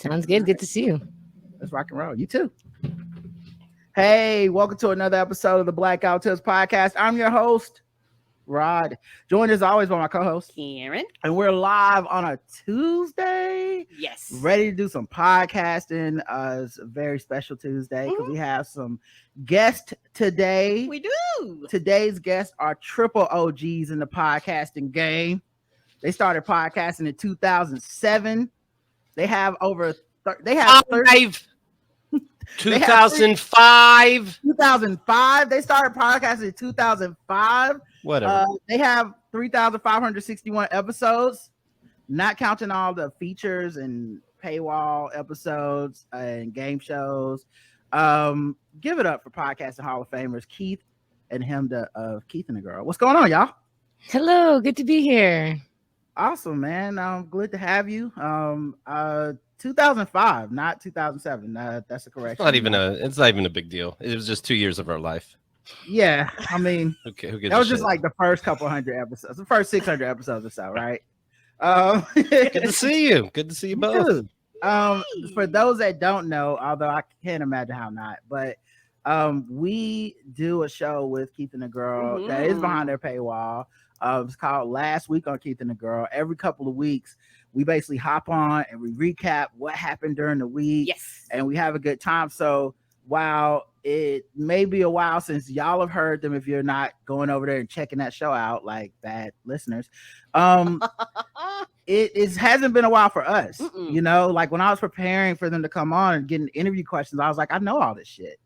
Sounds good. Good to see you. Let's rock and roll. You too. Hey, welcome to another episode of the Blackout Tips podcast. I'm your host, Rod. Joined as always by my co-host, Karen. And we're live on a Tuesday. Yes. Ready to do some podcasting. It's a very special Tuesday because we have some guests today. We do. Today's guests are triple OGs in the podcasting game. They started podcasting in 2007. They have over... They have 2005. 2005. They started podcasting in 2005. Whatever. They have 3,561 episodes, not counting all the features and paywall episodes and game shows. Give it up for Podcasting Hall of Famers Keith and Chemda of Keith and the Girl. What's going on, y'all? Hello. Good to be here. Awesome, man. Glad to have you. 2005, not 2007. That's a correction. It's not even a big deal. It was just 2 years of our life. Yeah, I mean, okay, who gives that was a just shit? like the first couple hundred episodes, the first 600 episodes or so, right? Good to see you. Good to see you both. Dude, for those that don't know, although I can't imagine how not, but we do a show with Keith and the Girl that is behind their paywall. It's called Last Week on Keith and the Girl. Every couple of weeks, we basically hop on and we recap what happened during the week. Yes. And we have a good time. So while it may be a while since y'all have heard them, if you're not going over there and checking that show out, like bad listeners, it hasn't been a while for us. You know, like when I was preparing for them to come on and getting interview questions, I was like, I know all this shit.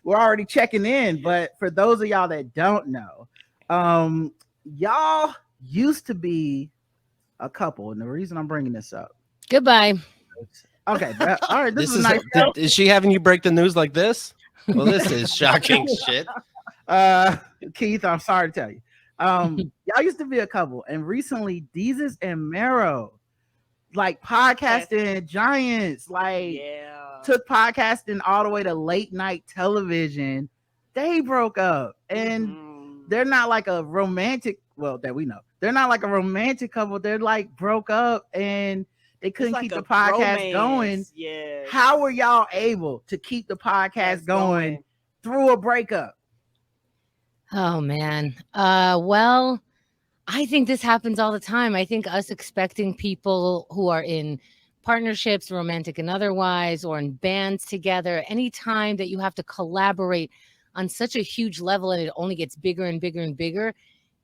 We're already checking in, but for those of y'all that don't know, y'all used to be a couple, and the reason I'm bringing this up. Goodbye. Okay, all right. This is nice. Is she having you break the news like this? Well, this is shocking shit. Keith, I'm sorry to tell you. Y'all used to be a couple, and recently, Deezus and Mero, like podcasting giants, like took podcasting all the way to late night television. They broke up, and they're not like a romantic. Well, that we know, they're not like a romantic couple. They're like broke up, and they couldn't keep the podcast going. Yeah. How were y'all able to keep the podcast going through a breakup? Oh, man. Well, I think this happens all the time. I think us expecting people who are in partnerships, romantic and otherwise, or in bands together, anytime that you have to collaborate on such a huge level and it only gets bigger and bigger and bigger,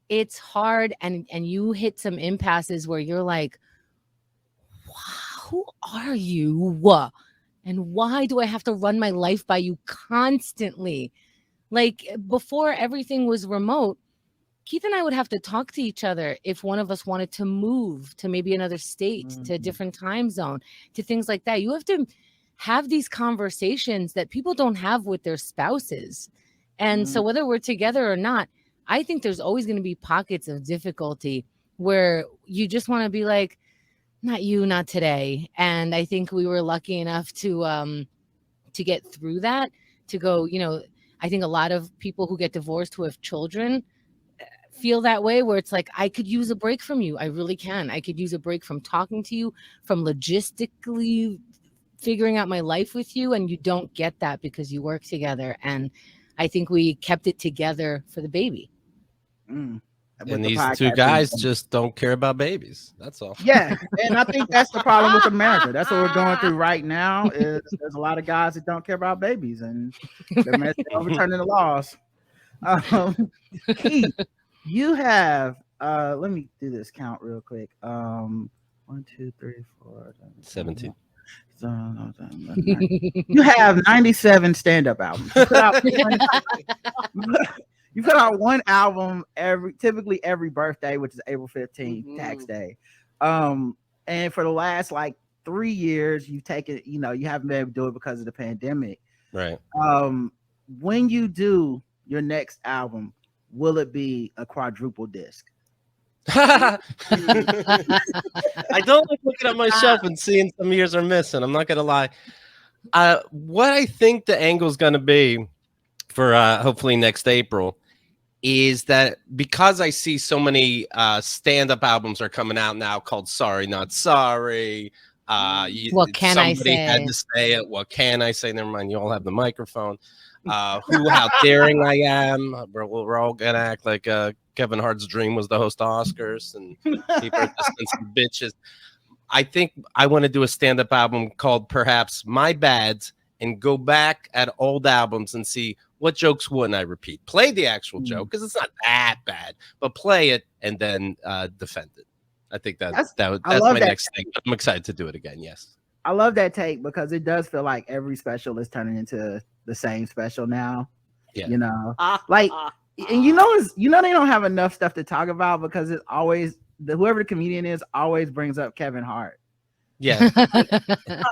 it's hard. And you hit some impasses where you're like, who are you? And why do I have to run my life by you constantly? Like before everything was remote, Keith and I would have to talk to each other if one of us wanted to move to maybe another state, to a different time zone, to things like that. You have to have these conversations that people don't have with their spouses. And so whether we're together or not, I think there's always going to be pockets of difficulty where you just want to be like, not you, not today. And I think we were lucky enough to get through that, to go, you know, I think a lot of people who get divorced who have children feel that way, where it's like, I could use a break from you. I really can. I could use a break from talking to you, from logistically figuring out my life with you. And you don't get that because you work together. And I think we kept it together for the baby. And these two guys just don't care about babies. That's all. Yeah, and I think that's the problem with America. That's what we're going through right now. Is there's a lot of guys that don't care about babies, and they're overturning the laws. Keith, you have. Let me do this count real quick. 1, 2, 3, 4, 17. You have 97 stand-up albums. You put out one album typically every birthday, which is April 15th, tax day. And for the last like 3 years, you've taken, you know, you haven't been able to do it because of the pandemic. Right. When you do your next album, will it be a quadruple disc? I don't like looking at my shelf and seeing some years are missing. I'm not gonna lie. What I think the angle is gonna be for hopefully next April is that because I see so many stand-up albums are coming out now called Sorry Not Sorry, What can I somebody had say? to say it. What can I say? Never mind. You all have the microphone. How daring I am. We're all gonna act like Kevin Hart's dream was to host the Oscars, and people are just some bitches. I think I want to do a stand-up album called perhaps My Bads, and go back at old albums and see what jokes wouldn't I repeat. Play the actual joke because it's not that bad, but play it and then defend it. I think that's my next thing. I'm excited to do it again. Yes. I love that take because it does feel like every special is turning into the same special now. Yeah. You know, and you know they don't have enough stuff to talk about because it's always whoever the comedian is always brings up Kevin Hart. Yeah.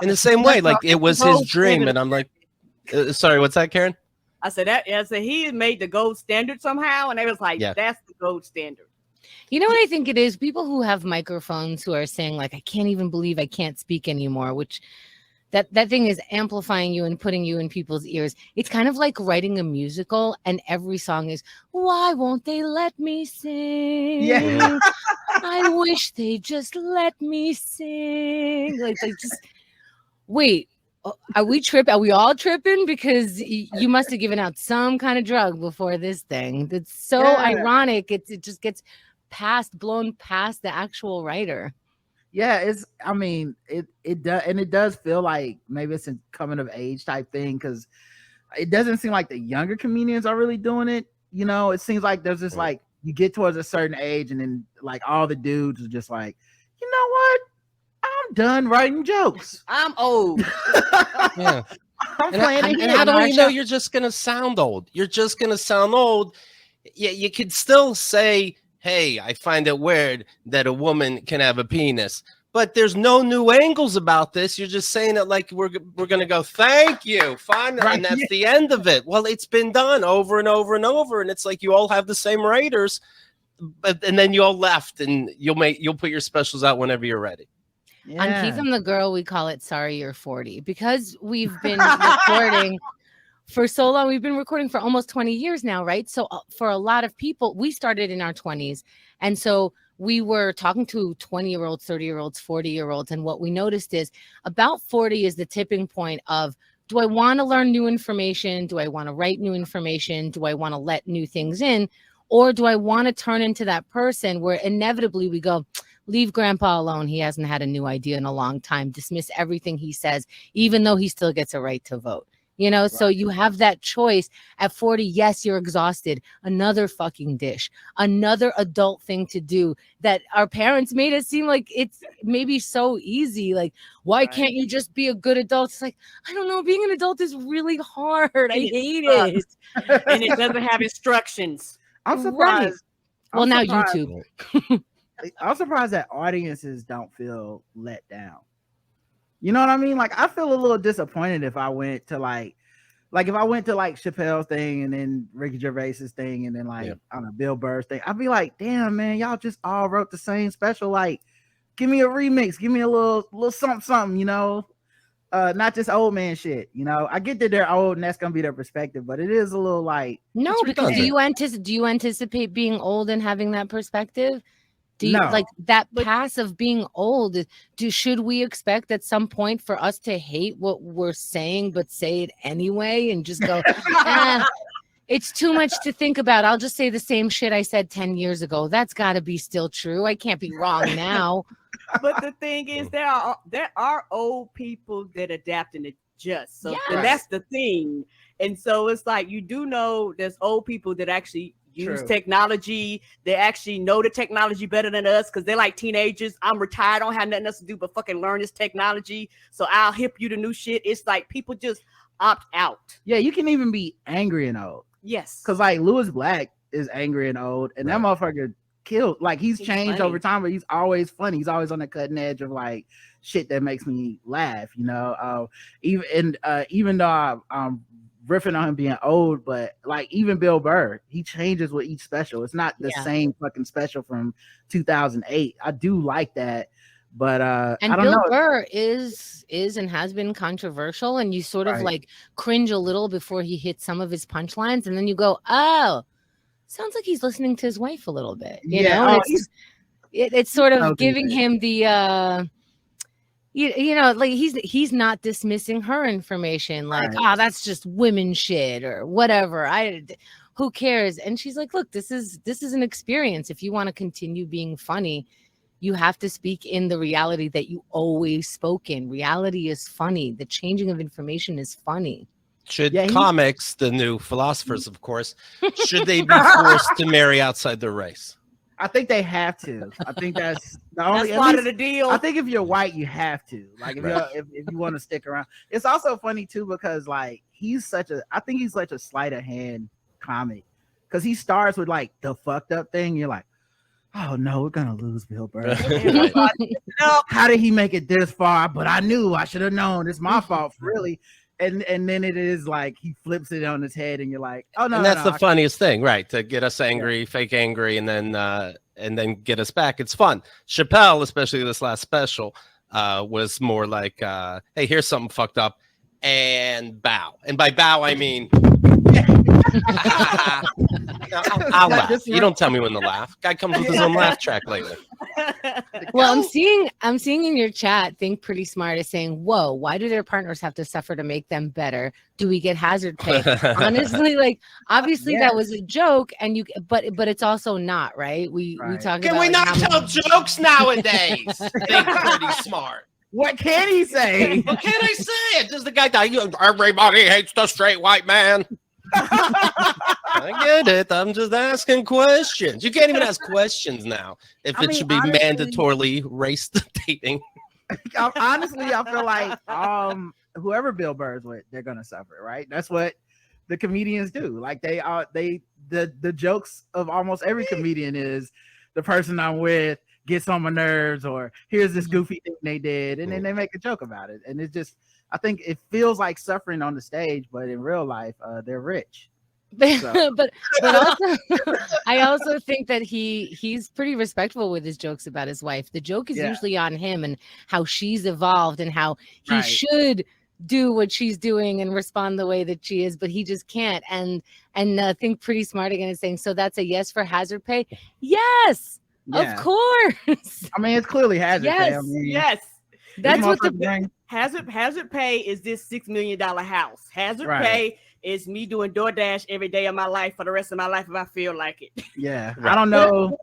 In the same way, like it was his dream, and I'm like, sorry, what's that, Karen? I said he made the gold standard somehow, and they was like, that's the gold standard. You know what I think it is? People who have microphones who are saying like, I can't even believe I can't speak anymore, which that thing is amplifying you and putting you in people's ears. It's kind of like writing a musical and every song is, why won't they let me sing? Yeah. I wish they just let me sing. Like they just, wait, are we tripping? Are we all tripping? Because you must have given out some kind of drug before this thing. It's so ironic. It just gets blown past the actual writer. Yeah, it does, and it does feel like maybe it's a coming of age type thing because it doesn't seem like the younger comedians are really doing it. You know, it seems like there's this like you get towards a certain age, and then like all the dudes are just like, you know what? I'm done writing jokes. I'm old. Yeah. And how do you know you're just gonna sound old? You're just gonna sound old. Yeah, you could still say, hey, I find it weird that a woman can have a penis, but there's no new angles about this. You're just saying it like we're gonna go, thank you, fine, right, and that's the end of it. Well, it's been done over and over and over, and it's like you all have the same writers, and then you all left, and you'll put your specials out whenever you're ready. Yeah. On Keith and the Girl, we call it Sorry You're 40 because we've been recording for so long. We've been recording for almost 20 years now, right? So for a lot of people, we started in our 20s. And so we were talking to 20-year-olds, 30-year-olds, 40-year-olds. And what we noticed is about 40 is the tipping point of, do I want to learn new information? Do I want to write new information? Do I want to let new things in? Or do I want to turn into that person where inevitably we go, leave grandpa alone. He hasn't had a new idea in a long time. Dismiss everything he says, even though he still gets a right to vote. You know, right. So you have that choice at 40. Yes, you're exhausted. Another fucking dish, another adult thing to do that our parents made it seem like it's maybe so easy. Like, why can't you just be a good adult? It's like, I don't know. Being an adult is really hard. I hate it. And it doesn't have instructions. I'm surprised. Right. Well, now YouTube. I'm surprised that audiences don't feel let down. You know what I mean? Like, I feel a little disappointed if I went to like if I went to like Chappelle's thing and then Ricky Gervais's thing and then like I don't know, Bill Burr's thing. I'd be like, damn man, y'all just all wrote the same special. Like, give me a remix, give me a little something, you know. Not just old man shit, you know. I get that they're old and that's gonna be their perspective, but it is a little like no, because do you anticipate being old and having that perspective? Do you like that pass of being old? Should we expect at some point for us to hate what we're saying, but say it anyway and just go, it's too much to think about. I'll just say the same shit I said 10 years ago. That's got to be still true. I can't be wrong now. But the thing is, there are old people that adapt and adjust. So and that's the thing. And so it's like, you do know there's old people that actually use technology. They actually know the technology better than us because they're like teenagers. I'm retired. I don't have nothing else to do but fucking learn this technology. So I'll hip you to new shit. It's like people just opt out. Yeah, you can even be angry and old. Yes. Because like Lewis Black is angry and old, and that motherfucker killed. Like he's changed over time, but he's always funny. He's always on the cutting edge of like shit that makes me laugh, you know. Even though I'm riffing on him being old, but like even Bill Burr, he changes with each special. It's not the same fucking special from 2008. I do like that, but and I don't Bill know. Burr is and has been controversial, and you sort of like cringe a little before he hits some of his punchlines, and then you go, oh, sounds like he's listening to his wife a little bit, you know. And it's sort of giving him the you know, like he's not dismissing her information, like, Right. that's just women shit or whatever. Who cares? And she's like, look, this is an experience. If you want to continue being funny, you have to speak in the reality that you always spoke in. Reality is funny. The changing of information is funny. Should comics, the new philosophers, of course, should they be forced to marry outside their race? I think they have to. I think that's the only part of the deal. I think if you're white, you have to. Like if you want to stick around. It's also funny too because like I think he's such a sleight of hand comic because he starts with like the fucked up thing. You're like, oh no, we're gonna lose Bill Burr. How did he make it this far? But I knew I should have known. It's my fault, really. And then it is like he flips it on his head, and you're like, oh no. And that's the funniest thing, right? To get us angry, fake angry, and then get us back. It's fun. Chappelle, especially this last special, was more like, hey, here's something fucked up, and bow. And by bow, I mean, I'll laugh. You don't tell me when to laugh. Guy comes with his own laugh track lately. Well, I'm seeing in your chat, Think Pretty Smart is saying, whoa, why do their partners have to suffer to make them better? Do we get hazard pay? Honestly, like obviously that was a joke, and but it's also not, right? We talk Can about we not tell jokes nowadays? Think Pretty Smart. What can he say? What can I say? Does the guy die? Everybody hates the straight white man. I get it. I'm just asking questions. You can't even ask questions now if it should be mandatorily race dating. Honestly, I feel like whoever Bill Burr's with, they're gonna suffer, right? That's what the comedians do. Like the jokes of almost every comedian is the person I'm with gets on my nerves, or here's this goofy thing they did, and then they make a joke about it. And it's just, I think it feels like suffering on the stage, but in real life, they're rich. So. but also, I also think that he's pretty respectful with his jokes about his wife. The joke is usually on him and how she's evolved and how he should do what she's doing and respond the way that she is, but he just can't. And Think Pretty Smart again is saying, so that's a yes for hazard pay. Yes. Yeah. Of course. I mean, it's clearly hazard pay. I mean, yes. That's what the hazard pay is this $6 million house. Hazard pay is me doing DoorDash every day of my life for the rest of my life if I feel like it. Yeah. I don't know.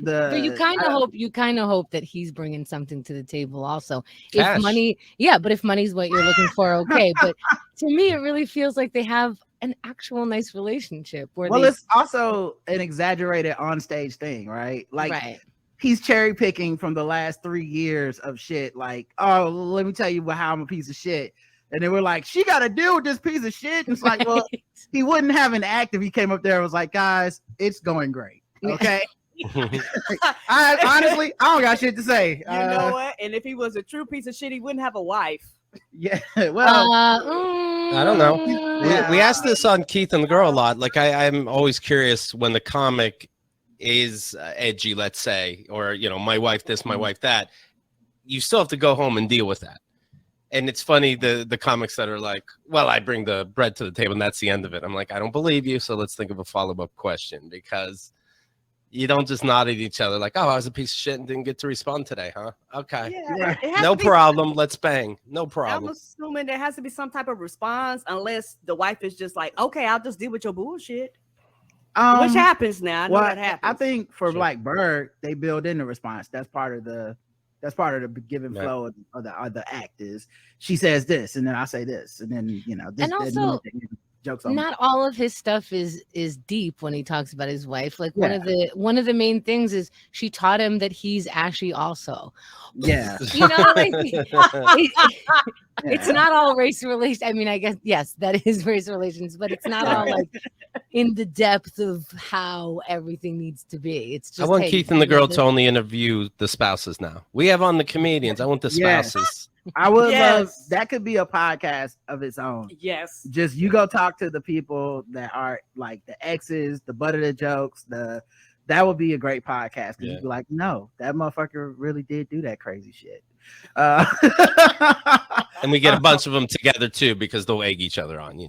But you kind of hope that he's bringing something to the table also. Cash. If money, but if money's what you're looking for, okay. But to me, it really feels like they have an actual nice relationship where it's also an exaggerated on-stage thing, right? Like he's cherry picking from the last 3 years of shit. Like, oh, let me tell you how I'm a piece of shit. And then we're like, she got to deal with this piece of shit. It's like, well, he wouldn't have an act if he came up there and was like, guys, it's going great. Okay. Honestly, I don't got shit to say. You know what? And if he was a true piece of shit, he wouldn't have a wife. Yeah, well, I don't know. We asked this on Keith and the Girl a lot. Like, I'm always curious when the comic is edgy, let's say, or my wife this, my wife that. You still have to go home and deal with that. And it's funny the comics that are like, well, I bring the bread to the table and that's the end of it. I'm like, I don't believe you, so let's think of a follow-up question, because you don't just nod at each other like, oh, I was a piece of shit and didn't get to respond today, huh? Okay. Yeah. No problem. Let's bang. No problem. I'm assuming there has to be some type of response unless the wife is just like, okay, I'll just deal with your bullshit. Which happens now. I know that happens. I think for like Bird, they build in the response. That's part of the given flow of the act is she says this and then I say this and then this, and also jokes on not all of his stuff is deep when he talks about his wife. Like one of the main things is she taught him that he's Ashy also. Yeah. Like it's not all race relations. I mean, I guess yes, that is race relations, but it's not all like in the depth of how everything needs to be. It's just I want Keith and the Girl to only interview the spouses now. We have on the comedians. I want the spouses. I would love that. Could be a podcast of its own. Yes. Just you go talk to the people that are like the exes, the butt of the jokes, that would be a great podcast. You'd be like, no, that motherfucker really did do that crazy shit. And we get a bunch of them together too, because they'll egg each other on,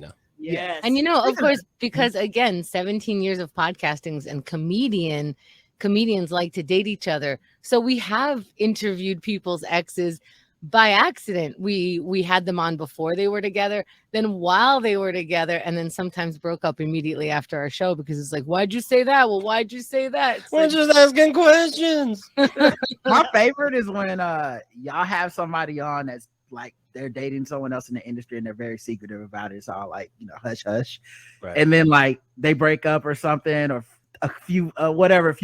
Yes. And of course, because again, 17 years of podcastings and comedians like to date each other. So we have interviewed people's exes. by accident. We had them on before they were together, then while they were together, and then sometimes broke up immediately after our show because it's like, why'd you say that? Well, why'd you say that? It's We're like, just asking questions. My favorite is when y'all have somebody on that's like they're dating someone else in the industry and they're very secretive about it. It's all like, hush hush. Right. And then like they break up or something, or a few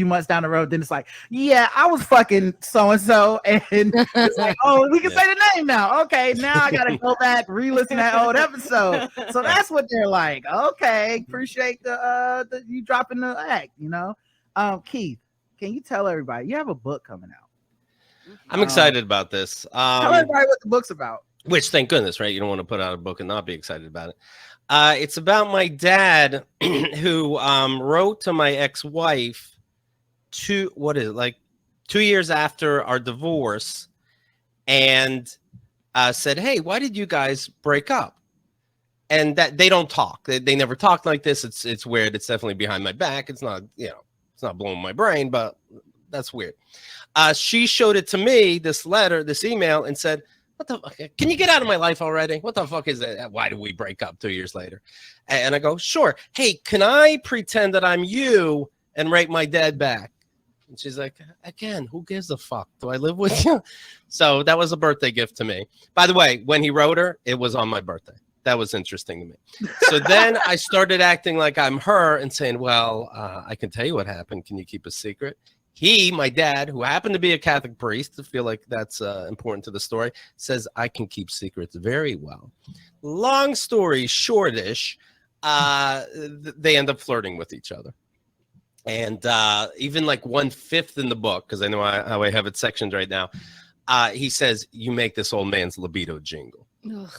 months down the road, then it's like, yeah, I was fucking so and so, and it's like, oh, we can say the name now. Okay, now I gotta go back, re-listen to that old episode. So that's what they're like. Okay, appreciate the you dropping the act. Keith, can you tell everybody you have a book coming out? I'm excited about this. Tell everybody what the book's about. Which, thank goodness, right? You don't want to put out a book and not be excited about it. It's about my dad who wrote to my ex-wife 2 years after our divorce and said, hey, why did you guys break up? And that they don't talk. They never talk like this. It's weird. It's definitely behind my back. It's not, it's not blowing my brain, but that's weird. She showed it to me, this email, and said, what the fuck? Can you get out of my life already? What the fuck is that? Why did we break up 2 years later? And I go, sure. Hey, can I pretend that I'm you and write my dad back? And she's like, again, who gives a fuck? Do I live with you? So that was a birthday gift to me. By the way, when he wrote her, it was on my birthday. That was interesting to me. So then I started acting like I'm her and saying, well, I can tell you what happened. Can you keep a secret? He, my dad, who happened to be a Catholic priest, I feel like that's important to the story, says I can keep secrets very well. Long story shortish, they end up flirting with each other. And even like 1/5 in the book, because I know how I have it sectioned right now, he says, you make this old man's libido jingle. Ugh.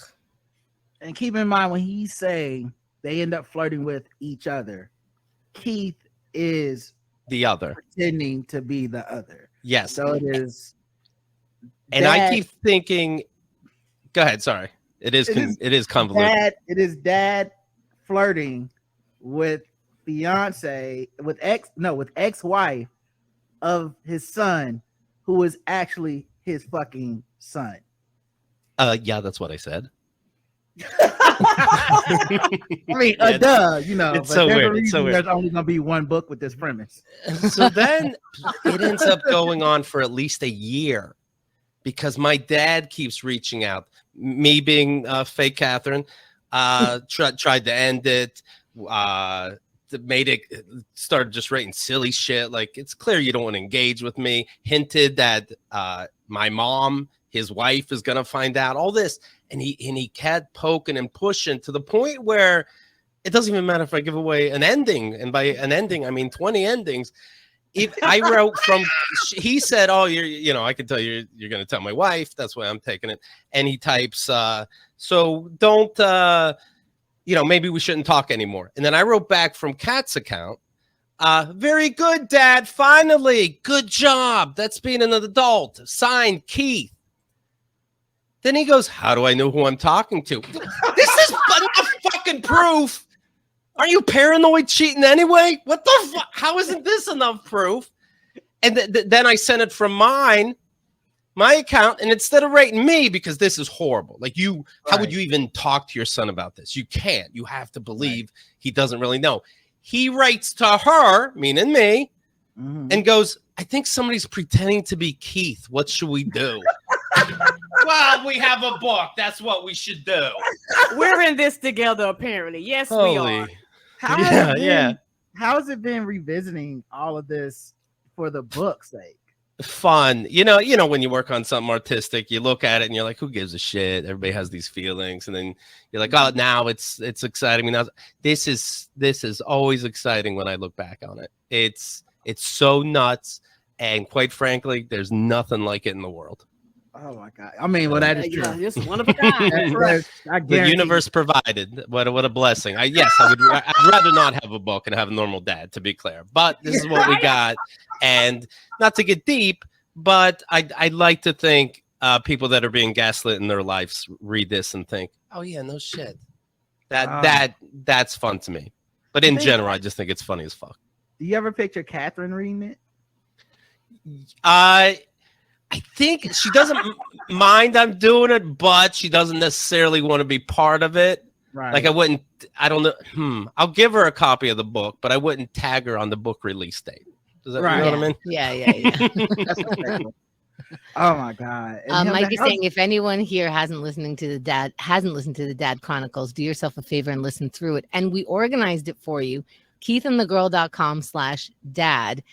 And keep in mind, when he's saying they end up flirting with each other, Keith is the other, pretending to be the other. Yes. So it is. And I keep thinking, go ahead. Sorry. It is convoluted. It is dad flirting with fiance, with ex-wife of his son, who is actually his fucking son. Yeah, that's what I said. I mean, duh, it's so weird. It's so weird. There's only gonna be one book with this premise. So then it ends up going on for at least a year because my dad keeps reaching out. Me being fake Catherine, tried to end it. Made it, started just writing silly shit. Like, it's clear you don't want to engage with me. Hinted that my mom, his wife, is gonna find out all this. And he kept poking and pushing to the point where it doesn't even matter if I give away an ending. And by an ending, I mean 20 endings. I wrote he said, oh, I can tell you're going to tell my wife. That's why I'm taking it. And he types, so don't, maybe we shouldn't talk anymore. And then I wrote back from Kat's account, very good, Dad. Finally, good job. That's being an adult. Signed, Keith. Then he goes, how do I know who I'm talking to? This is enough fucking proof. Are you paranoid cheating anyway? What the fuck? How isn't this enough proof? And then I sent it from my account, and instead of rating me, because this is horrible. Like, how would you even talk to your son about this? You can't. You have to believe he doesn't really know. He writes to her, meaning me, and goes, I think somebody's pretending to be Keith. What should we do? Well, we have a book. That's what we should do. We're in this together, apparently. Yes, we are. How has it been revisiting all of this for the book's sake? Fun. When you work on something artistic, you look at it and you're like, who gives a shit? Everybody has these feelings. And then you're like, oh, now it's exciting. Now this is always exciting when I look back on it. It's so nuts. And quite frankly, there's nothing like it in the world. Oh my God! I mean, well, that is true. Just one of a kind. The universe provided. What a blessing! I'd rather not have a book and have a normal dad, to be clear. But this is what we got, and not to get deep, but I'd like to think people that are being gaslit in their lives read this and think, oh yeah, no shit. That's fun to me. But in general, I just think it's funny as fuck. Do you ever picture Catherine reading it? I I think she doesn't mind I'm doing it, but she doesn't necessarily want to be part of it. Right. Like I don't know. I'll give her a copy of the book, but I wouldn't tag her on the book release date. Does that, you know what I mean? Yeah. That's respectful. Oh my God. Mike is saying if anyone here hasn't listened to the Dad Chronicles, do yourself a favor and listen through it. And we organized it for you, keithandthegirl.com/dad.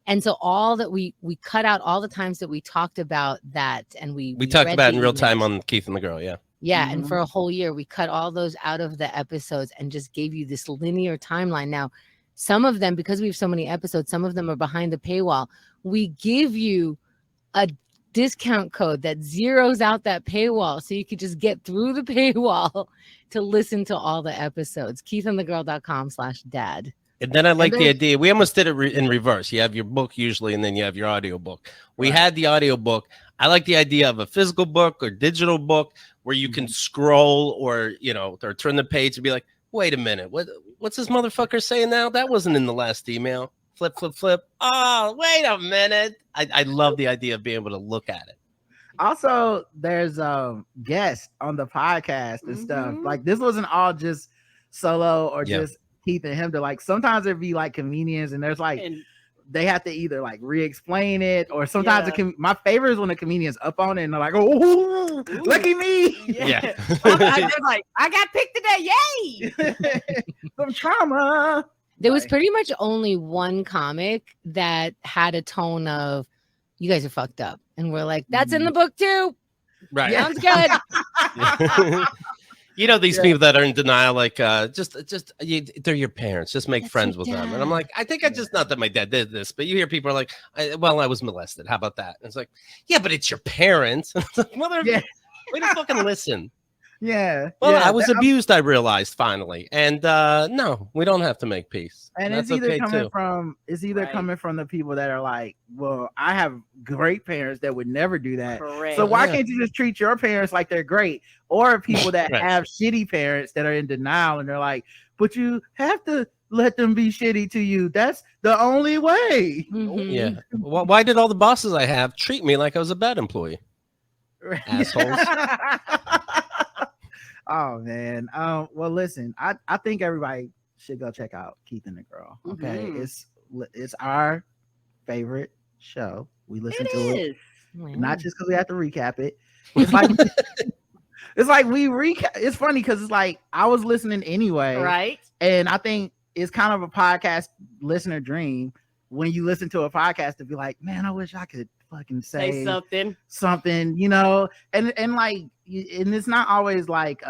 And so all that we cut out all the times that we talked about that, and we talked about in real time on Keith and the Girl, yeah. Yeah, and for a whole year we cut all those out of the episodes and just gave you this linear timeline. Now, some of them, because we have so many episodes, some of them are behind the paywall. We give you a discount code that zeroes out that paywall so you could just get through the paywall to listen to all the episodes. keithandthegirl.com/dad. And then I like the idea. We almost did it in reverse. You have your book usually, and then you have your audio book. We had the audio book. I like the idea of a physical book or digital book where you can scroll or turn the page and be like, wait a minute, what's this motherfucker saying now? That wasn't in the last email. Flip. Oh, wait a minute. I love the idea of being able to look at it. Also, there's guests on the podcast and stuff. Like this wasn't all just solo or just Keith and Chemda. Like sometimes it'd be like comedians, and there's like they have to either like re-explain it, or sometimes my favorite is when a comedian's up on it and they're like, "Oh, look at me!" Yeah, they're like, "I got picked today, yay!" Some trauma. There was pretty much only one comic that had a tone of, "You guys are fucked up," and we're like, "That's in the book too." Right? Sounds good. These people that are in denial, like just they're your parents. Just make friends with them. And I'm like, I think not that my dad did this, but you hear people are like, I was molested. How about that? And it's like, yeah, but it's your parents. Mother, way to fucking listen. Yeah. Well, I was abused. I realized finally, and no, we don't have to make peace. And it's either coming from coming from the people that are like, well, I have great parents that would never do that. Correct. So why can't you just treat your parents like they're great? Or people that have shitty parents that are in denial and they're like, but you have to let them be shitty to you. That's the only way. Yeah. Well, why did all the bosses I have treat me like I was a bad employee? Assholes. Oh man. Well, listen, I think everybody should go check out Keith and the Girl. Okay, it's our favorite show. We listen to it, not just because we have to recap it. It's like it's like we recap. It's funny because it's like I was listening anyway, right? And I think it's kind of a podcast listener dream when you listen to a podcast to be like, man, I wish I could fucking say something, and like, and it's not always like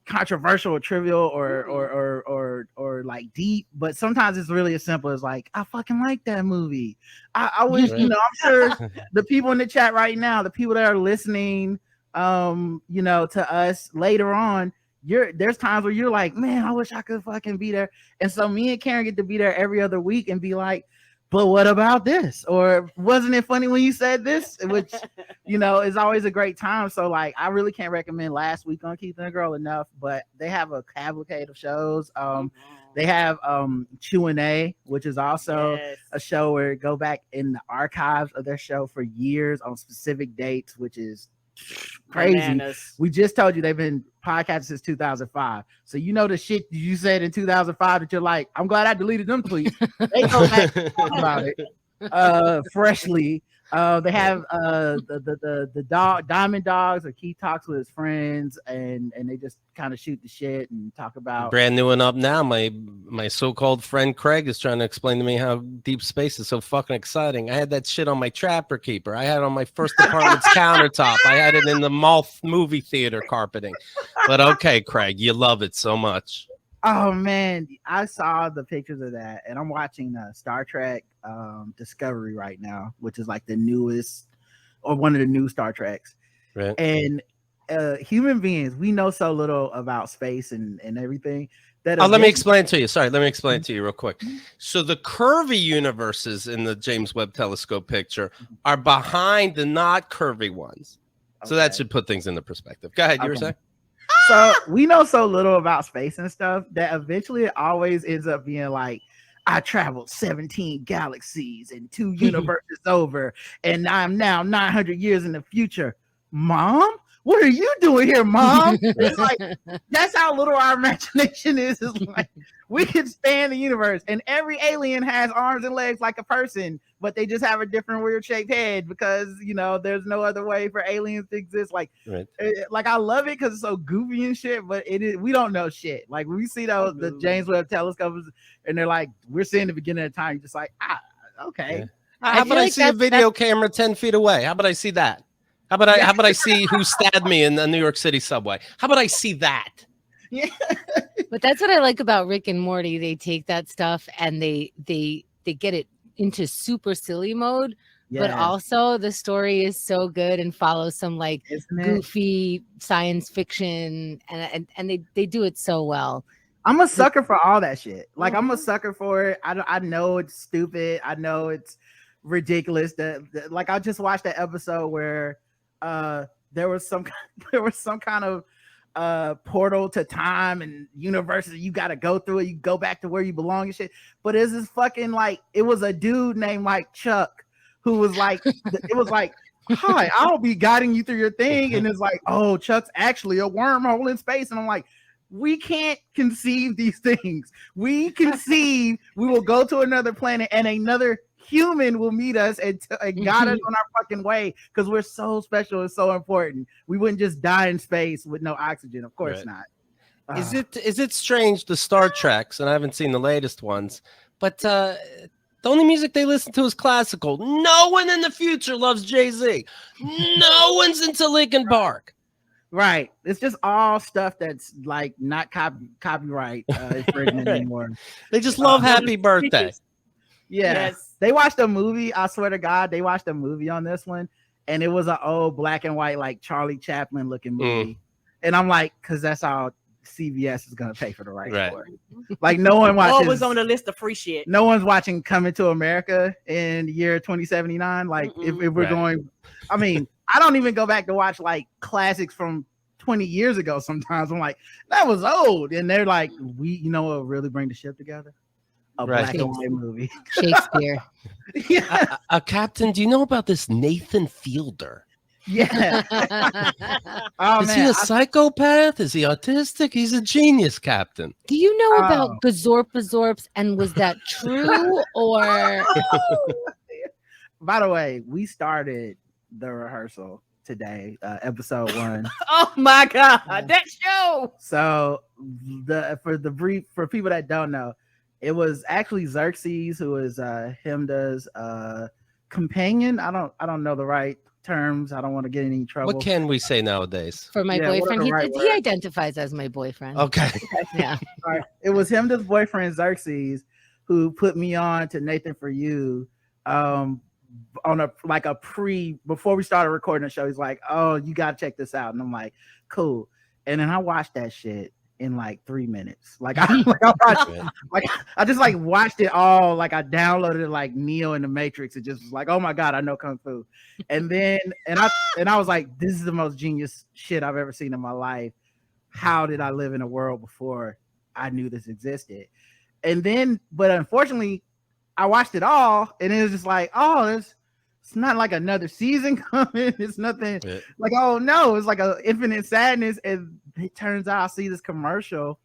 controversial or trivial or like deep, but sometimes it's really as simple as like, I fucking like that movie. I wish, I'm sure the people in the chat right now, the people that are listening, to us later on, there's times where you're like, man, I wish I could fucking be there. And so me and Karen get to be there every other week and be like, but what about this? Or wasn't it funny when you said this? Which, is always a great time. So like, I really can't recommend Last Week on Keith and the Girl enough, but they have a cavalcade of shows. They have Q&A, which is also a show where go back in the archives of their show for years on specific dates, which is crazy. Bananas. We just told you they've been podcasting since 2005. So the shit you said in 2005 that you're like, I'm glad I deleted them tweets. They go back and talk about it freshly. They have the dog Diamond Dogs, or Keith talks with his friends, and they just kind of shoot the shit and talk about brand new and up now. My so-called friend Craig is trying to explain to me how deep space is so fucking exciting. I had that shit on my Trapper Keeper. I had it on my first apartment's countertop. I had it in the mall movie theater carpeting. But okay, Craig, you love it so much. Oh man, I saw the pictures of that, and I'm watching Star Trek Discovery right now, which is like the newest or one of the new Star Treks. Right. And human beings, we know so little about space and everything. That let me explain to you. Sorry, let me explain to you real quick. So the curvy universes in the James Webb Telescope picture are behind the not curvy ones. Okay. So that should put things into perspective. Go ahead, you were saying? So we know so little about space and stuff that eventually it always ends up being like, I traveled 17 galaxies and 2 universes over, and I'm now 900 years in the future. Mom, what are you doing here, Mom? It's like, that's how little our imagination is. It's like, we can span the universe, and every alien has arms and legs like a person, but they just have a different weird shaped head because, there's no other way for aliens to exist. Like, like I love it because it's so goofy and shit, but we don't know shit. Like, we see the James Webb telescopes, and they're like, we're seeing the beginning of time. You're just like, okay. Yeah. How about I see a video camera 10 feet away? How about I see that? How about I see who stabbed me in the New York City subway? How about I see that? Yeah. But that's what I like about Rick and Morty. They take that stuff and they get it into super silly mode. Yes. But also the story is so good and follows some like goofy science fiction, and they do it so well. I'm a sucker for all that shit. Like, I'm a sucker for it. I know it's stupid. I know it's ridiculous. Like, I just watched that episode where there was some kind of portal to time and universe that you got to go through it. You go back to where you belong and shit. But it's this fucking, like, it was a dude named like Chuck who was like, it was like, hi, I'll be guiding you through your thing. And it's like, oh, Chuck's actually a wormhole in space. And I'm like, we can't conceive these things. We conceive we will go to another planet and another human will meet us and guide us on our fucking way, because we're so special and so important. We wouldn't just die in space with no oxygen. Of course not. Is it strange, the Star Treks, and I haven't seen the latest ones, but the only music they listen to is classical. No one in the future loves Jay-Z. No one's into Linkin Park. Right. It's just all stuff that's like not copyright infringement anymore. They just love Happy Birthday. Yeah. Yes. They watched a movie. I swear to God, they watched a movie on this one, and it was an old black and white, like Charlie Chaplin looking movie. And I'm like, because that's all CBS is gonna pay for the rights for it. Like, no one watches. Always on the list of free shit. No one's watching Coming to America in the year 2079. Like, if we're going, I mean, I don't even go back to watch like classics from 20 years ago. Sometimes I'm like, that was old, and they're like, what will really bring the ship together? A black and white movie. Shakespeare. Captain, do you know about this Nathan Fielder? Yeah. Is he a psychopath? Is he autistic? He's a genius, Captain. Do you know about Gazorp, and was that true or? By the way, we started the rehearsal today, episode 1. Oh my God, that show. So for people that don't know, it was actually Xerxes who is Chemda's companion. I don't know the right terms. I don't want to get in any trouble. What can we say nowadays? For my boyfriend, he identifies as my boyfriend. Okay. Yeah. All right. It was Chemda's boyfriend Xerxes who put me on to Nathan For You. On before we started recording the show. He's like, oh, you gotta check this out. And I'm like, cool. And then I watched that shit in like 3 minutes. I just like watched it all. Like, I downloaded it like Neo in the Matrix. It just was like, oh my God, I know Kung Fu. And then I was like, this is the most genius shit I've ever seen in my life. How did I live in a world before I knew this existed? And then, but unfortunately, I watched it all, and it was just like, oh, it's not like another season coming. It's nothing like, oh no, it's like a infinite sadness. And it turns out I see this commercial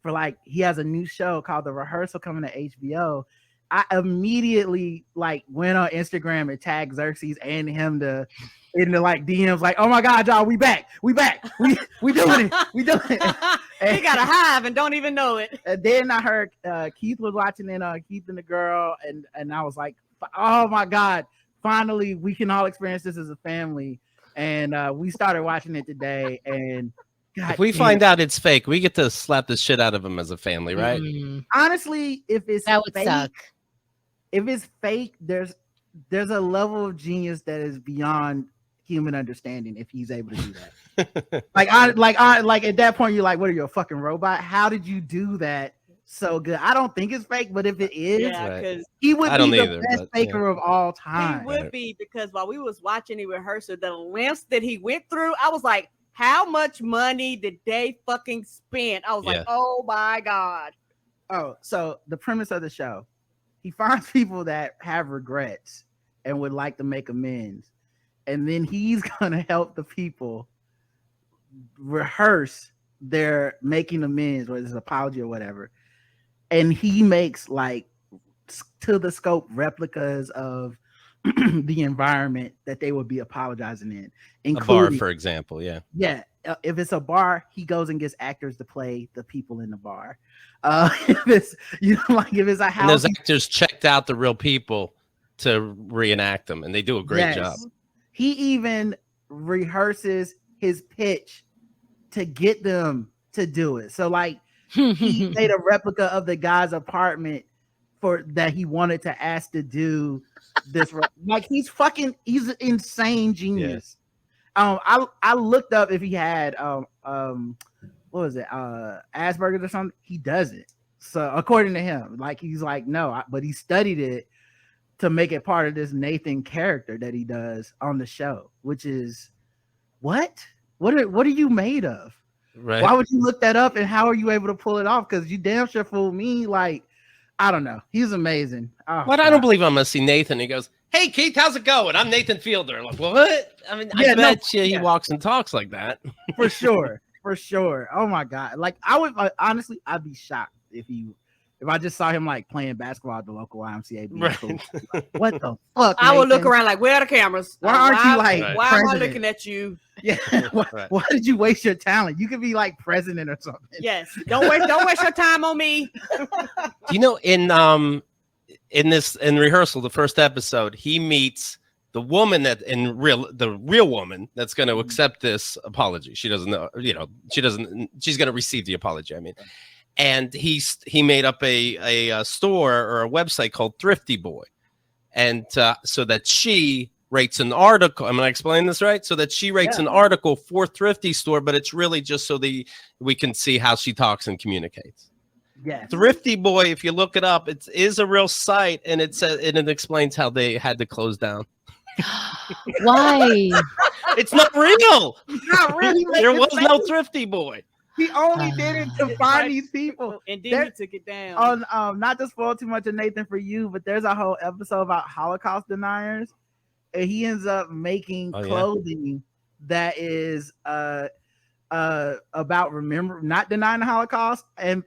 for like, he has a new show called The Rehearsal coming to HBO. I immediately like went on Instagram and tagged Xerxes and Chemda in the like DMs, like, oh my God, y'all, we back, we doing it. He got a hive and don't even know it. And then I heard Keith was watching it, Keith and the girl, and I was like, oh my God, finally we can all experience this as a family. And we started watching it today, and God, if we find out it's fake, we get to slap the shit out of them as a family, right? Honestly, if it's that would fake, suck. If it's fake, there's a level of genius that is beyond human understanding if he's able to do that. like at that point, you're like, what are you, a fucking robot? How did you do that so good? I don't think it's fake, but if it is, because he would be the best faker of all time. He would be, because while we was watching the rehearsal, the lengths that he went through, I was like, how much money did they fucking spend? I was like, oh my God. Oh, so the premise of the show he finds people that have regrets and would like to make amends, and then he's gonna help the people rehearse their making amends, whether it's an apology or whatever. And he makes like to the scope replicas of the environment that they would be apologizing in, including a bar, for example. Yeah. If it's a bar, he goes and gets actors to play the people in the bar. If it's like if it's a house, and those actors checked out the real people to reenact them, and they do a great job. He even rehearses his pitch to get them to do it. So like he made a replica of the guy's apartment for that he wanted to ask to do this. Like he's an insane genius. I looked up if he had what was it, Asperger's or something. He doesn't. So according to him, like he's like no, but he studied it to make it part of this Nathan character that he does on the show, which is what are you made of? Right. Why would you look that up, and how are you able to pull it off? Because you damn sure fooled me. Like, I don't know. He's amazing. What? I don't believe I'm gonna see Nathan. He goes, "Hey Keith, how's it going? I'm Nathan Fielder." Like, what? I mean, I bet you he walks and talks like that. For sure. Oh my god. Like, I would honestly, I'd be shocked if I just saw him like playing basketball at the local YMCA. Right. Cool. Like, what the fuck? I would look around like, where are the cameras? Why aren't you like? Why am I looking at you? Yeah. Why did you waste your talent? You could be like president or something. Yes. Don't waste your time on me. In Rehearsal, the first episode, he meets the woman the real woman that's going to accept this apology. She doesn't know, she's going to receive the apology. I mean, and he made up a store or a website called Thrifty Boy, and so that she rates an article. Am I explaining this right? So that she rates an article for Thrifty Store, but it's really just so we can see how she talks and communicates. Yeah, Thrifty Boy. If you look it up, it is a real site, and it explains how they had to close down. Why? It's not real. Not really. There was no Thrifty Boy. He only did it to find these people. And then he took it down. Not to spoil too much of Nathan for you, but there's a whole episode about Holocaust deniers. And he ends up making clothing that is about not denying the Holocaust. And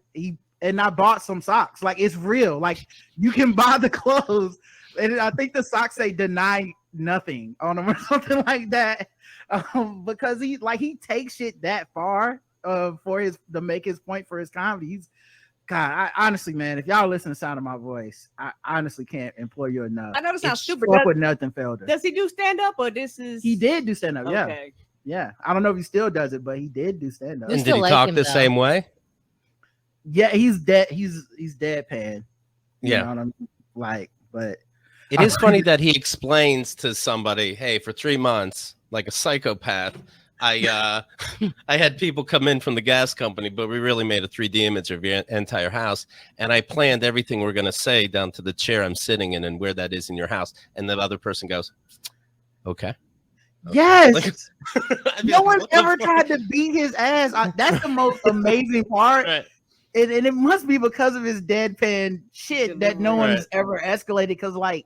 I bought some socks. Like, it's real. Like, you can buy the clothes. And I think the socks say deny nothing on them or something like that. Because he takes shit that far. To make his point for his comedy. I honestly, man, if y'all listen to the sound of my voice, I honestly can't implore you enough. I know it sounds stupid. With Nathan Fielder. Does he do stand up or this is? He did do stand up. Okay. Yeah. I don't know if he still does it, but he did do stand up. And did he talk the same way? Yeah, he's dead. He's deadpan. Yeah. You know what I mean? Like, but it is funny that he explains to somebody, "Hey, for 3 months, like a psychopath, I had people come in from the gas company, but we really made a 3D image of your entire house, and I planned everything we're going to say down to the chair I'm sitting in and where that is in your house." And the other person goes, "Okay." Yes. Like, no one's ever tried to beat his ass. That's the most amazing part. Right. And it must be because of his deadpan shit that no one's ever escalated. Because like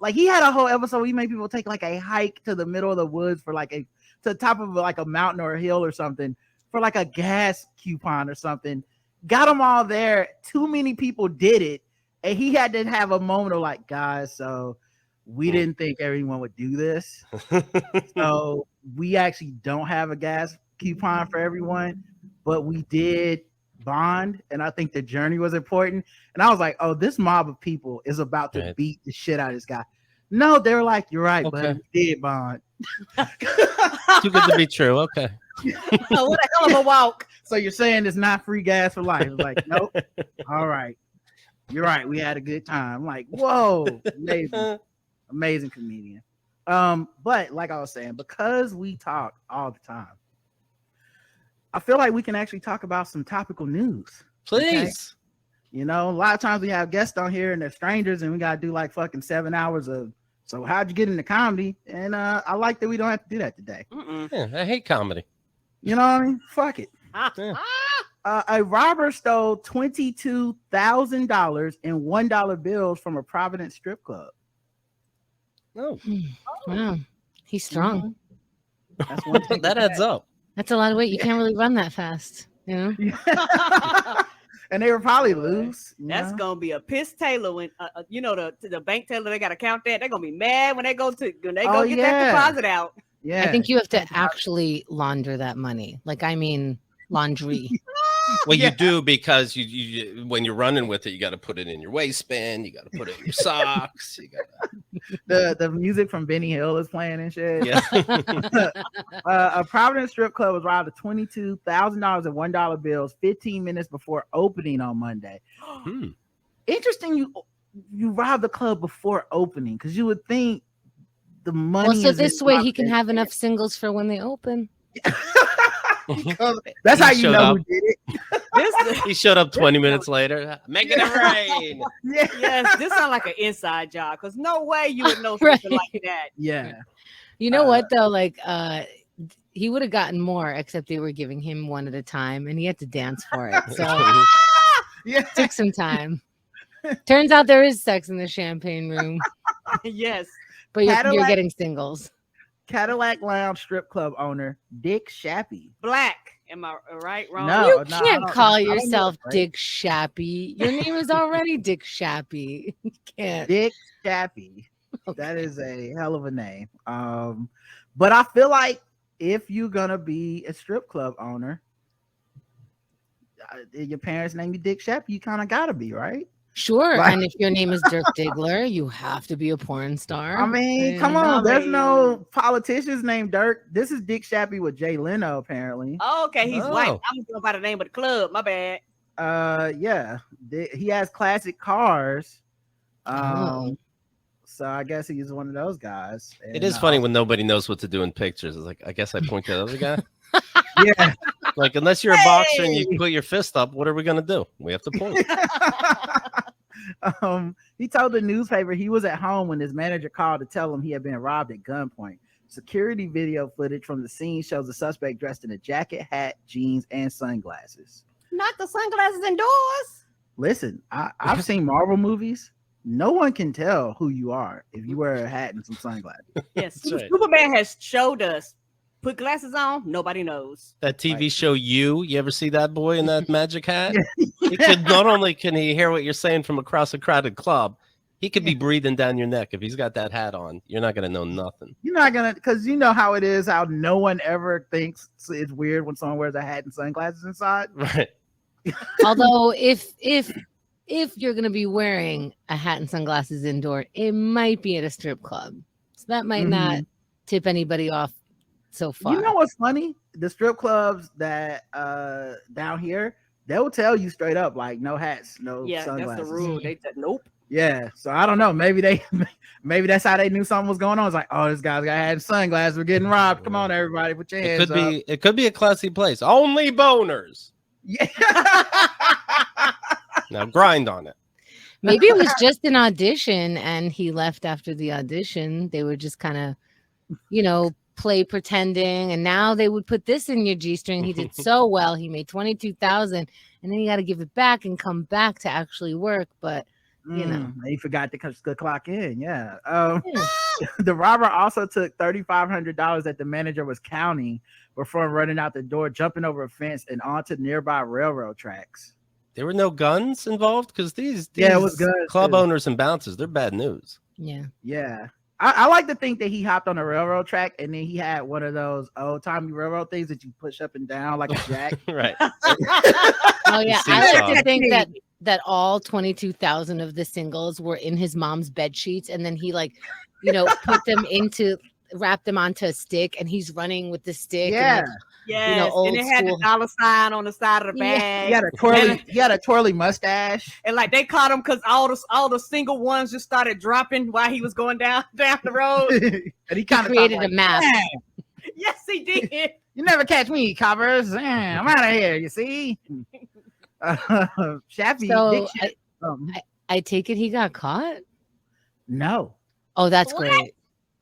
he had a whole episode where he made people take like a hike to the middle of the woods for like to the top of like a mountain or a hill or something for like a gas coupon or something. Got them all there. Too many people did it, and he had to have a moment of like, guys, so we didn't think everyone would do this. So we actually don't have a gas coupon for everyone, but we did bond, and I think the journey was important. And I was like, oh, this mob of people is about to beat the shit out of this guy. No, they were like, you're right, but we did bond. Too good to be true. Okay. What a hell of a walk. So you're saying it's not free gas for life? It's like, nope. All right. You're right. We had a good time. I'm like, whoa, amazing comedian. But like I was saying, because we talk all the time, I feel like we can actually talk about some topical news. Please. Okay? A lot of times we have guests on here and they're strangers, and we gotta do like fucking 7 hours of, so how'd you get into comedy? And I like that we don't have to do that today. Yeah, I hate comedy. You know what I mean? Fuck it. A robber stole $22,000 in $1 bills from a Providence strip club. Oh, wow. He's strong. That's one thing. that adds up. That's a lot of weight. You can't really run that fast, you know? And they were probably loose. That's gonna be a piss Taylor when you know the bank teller. They gotta count that. They're gonna be mad when they go get that deposit out. Yeah, I think you have to actually launder that money. Like, I mean, laundry. Well, you do, because you when you're running with it, you got to put it in your waistband. You got to put it in your socks. You got the music from Benny Hill is playing and shit. Yeah. A Providence strip club was robbed of $22,000 in $1 bills 15 minutes before opening on Monday. Interesting, you robbed the club before opening, because you would think the money. Well, so this way he can have enough singles for when they open. That's how you know who did it. He showed up 20 minutes later, making it rain. Yes, this sounds like an inside job, because no way you would know something like that. Yeah. You know what though? Like, he would have gotten more, except they were giving him one at a time, and he had to dance for it. So it took some time. Turns out there is sex in the champagne room. Yes, but you're getting singles. Cadillac Lounge strip club owner Dick Shappy. Black. Am I right? Wrong? No, you can't call yourself Dick Shappy. Your name is already Dick Shappy. You can't. Dick Shappy. Okay. That is a hell of a name. But I feel like if you're gonna be a strip club owner, your parents name you Dick Shappy, you kind of gotta be, right? Sure. And if your name is Dirk Diggler, you have to be a porn star. I mean, come on. There's no politicians named Dirk. This is Dick Shappy with Jay Leno, apparently. Oh, okay, he's white. I'm going by the name of the club. My bad. Yeah. He has classic cars. So I guess he's one of those guys. And, it is funny when nobody knows what to do in pictures. It's like, I guess I point to the other guy. Yeah. Like, unless you're a boxer and you put your fist up, what are we gonna do? We have to point. He told the newspaper he was at home when his manager called to tell him he had been robbed at gunpoint. Security video footage from the scene shows the suspect dressed in a jacket, hat, jeans, and sunglasses. Not the sunglasses indoors. Listen, I've seen Marvel movies. No one can tell who you are if you wear a hat and some sunglasses. Yes, right. Superman has showed us. Put glasses on, nobody knows. That TV show, You ever see that boy in that magic hat? Not only can he hear what you're saying from across a crowded club, he could be breathing down your neck. If he's got that hat on, you're not gonna know nothing. You're not gonna, because you know how it is, how no one ever thinks it's weird when someone wears a hat and sunglasses inside. Right. Although if you're gonna be wearing a hat and sunglasses indoor, it might be at a strip club. So that might not tip anybody off so far. You know what's funny? The strip clubs that down here, they'll tell you straight up, like, no hats, no sunglasses. That's the rule. They said nope. Yeah, so I don't know. Maybe that's how they knew something was going on. It's like, oh, this guy's got hat and sunglasses. We're getting robbed. Come on, everybody, put your hands up. It could be a classy place. Only boners. Yeah. Now grind on it. Maybe it was just an audition and he left after the audition. They were just kind of, play pretending, and now they would put this in your G-string. He did so well. He made $22,000, and then you got to give it back and come back to actually work. But he forgot to clock in. Yeah. The robber also took $3,500 that the manager was counting before running out the door, jumping over a fence and onto nearby railroad tracks. There were no guns involved, because these it was club owners and bouncers, they're bad news. Yeah. I like to think that he hopped on a railroad track and then he had one of those old-timey railroad things that you push up and down like a jack. Right. Oh yeah, I like to think that all 22,000 of the singles were in his mom's bed sheets, and then he put them wrapped them onto a stick, and he's running with the stick. Yeah. And it had the dollar sign on the side of the bag. He had a twirly mustache. And they caught him because all the single ones just started dropping while he was going down the road. And he kind of created a map. Yes, he did. You never catch me, coppers. I'm out of here, you see? Shappy. So I take it he got caught? No. Oh, that's great.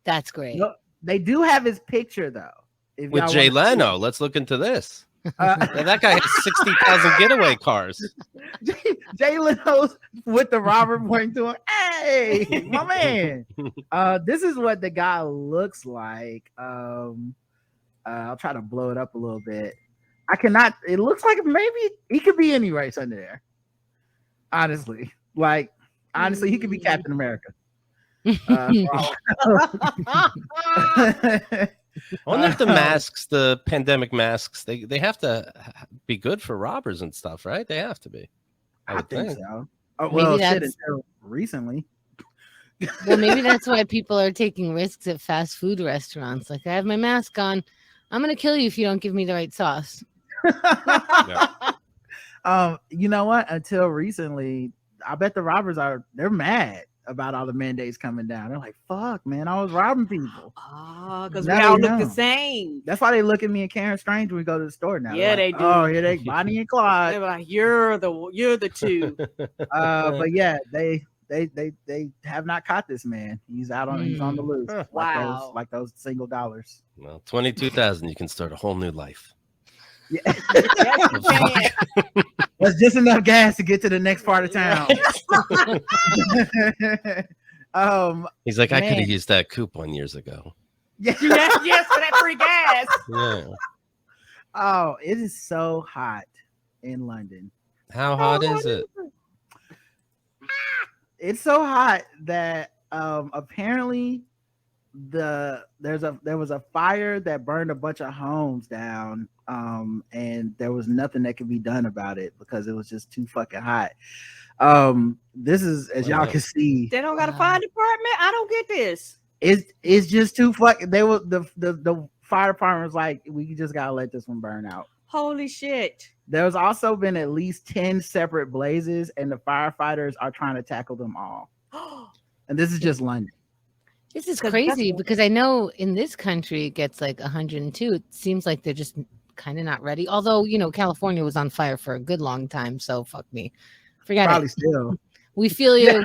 That's great. No, they do have his picture, though. With Jay Leno. Let's look into this. That guy has 60,000 getaway cars. Jay Leno's with the robber pointing to him. Hey, my man. This is what the guy looks like. I'll try to blow it up a little bit. I cannot. It looks like maybe he could be any race under there. Honestly, he could be Captain America. I wonder if the masks, the pandemic masks, they have to be good for robbers and stuff, right? They have to be. I think so. Oh, Maybe well, that's- shit, until recently. Well, maybe that's why people are taking risks at fast food restaurants. Like, I have my mask on. I'm gonna kill you if you don't give me the right sauce. You know what? Until recently, I bet the robbers they're mad about all the mandates coming down. They're like, fuck, man, I was robbing people. Oh, because we Now all they look the know. Same. That's why they look at me and Karen Strange when we go to the store now. Yeah, They're like, they do. Oh, yeah, they Bonnie and Clyde. They're like, you're the two. But yeah, they have not caught this man. He's on the loose. Wow. Like those single dollars. Well, 22,000, you can start a whole new life. Yeah. Yes, you can. That's just enough gas to get to the next part of town. He's like, I could Man. have used that coupon years ago. Yeah. yes, for that free gas. Yeah. Oh, it is so hot in London. How hot is it? It's so hot that apparently there was a fire that burned a bunch of homes down, and there was nothing that could be done about it because it was just too fucking hot. This is, as y'all can see, They don't got a fire department. I don't get this. it's just too fucking. They were the fire department was like, we just gotta let this one burn out. Holy shit. There's also been at least 10 separate blazes, and the firefighters are trying to tackle them all. And this is just London. This is 'Cause crazy that's- because I know in this country it gets like 102. It seems like they're just kind of not ready. Although, California was on fire for a good long time. So fuck me. Forget Probably it. still. We feel you.